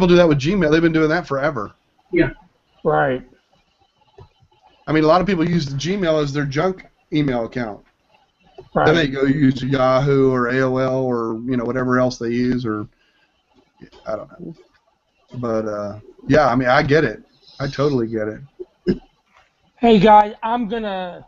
do that with Gmail. They've been doing that forever. Yeah. Right. A lot of people use the Gmail as their junk email account. Right. Then they go use Yahoo or AOL or whatever else they use, or I don't know. But yeah, I get it. I totally get it. Hey guys, I'm gonna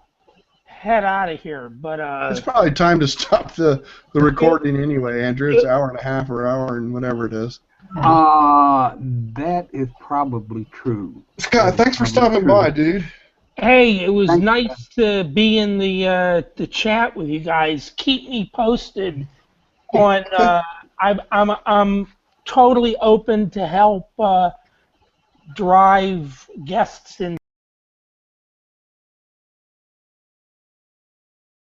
head out of here, but it's probably time to stop the recording anyway, Andrew. It's an hour and a half or hour and whatever it is. That is probably true. Scott, thanks for stopping by, dude. Hey, it was nice to be in the chat with you guys. Keep me posted on. I'm totally open to help drive guests in.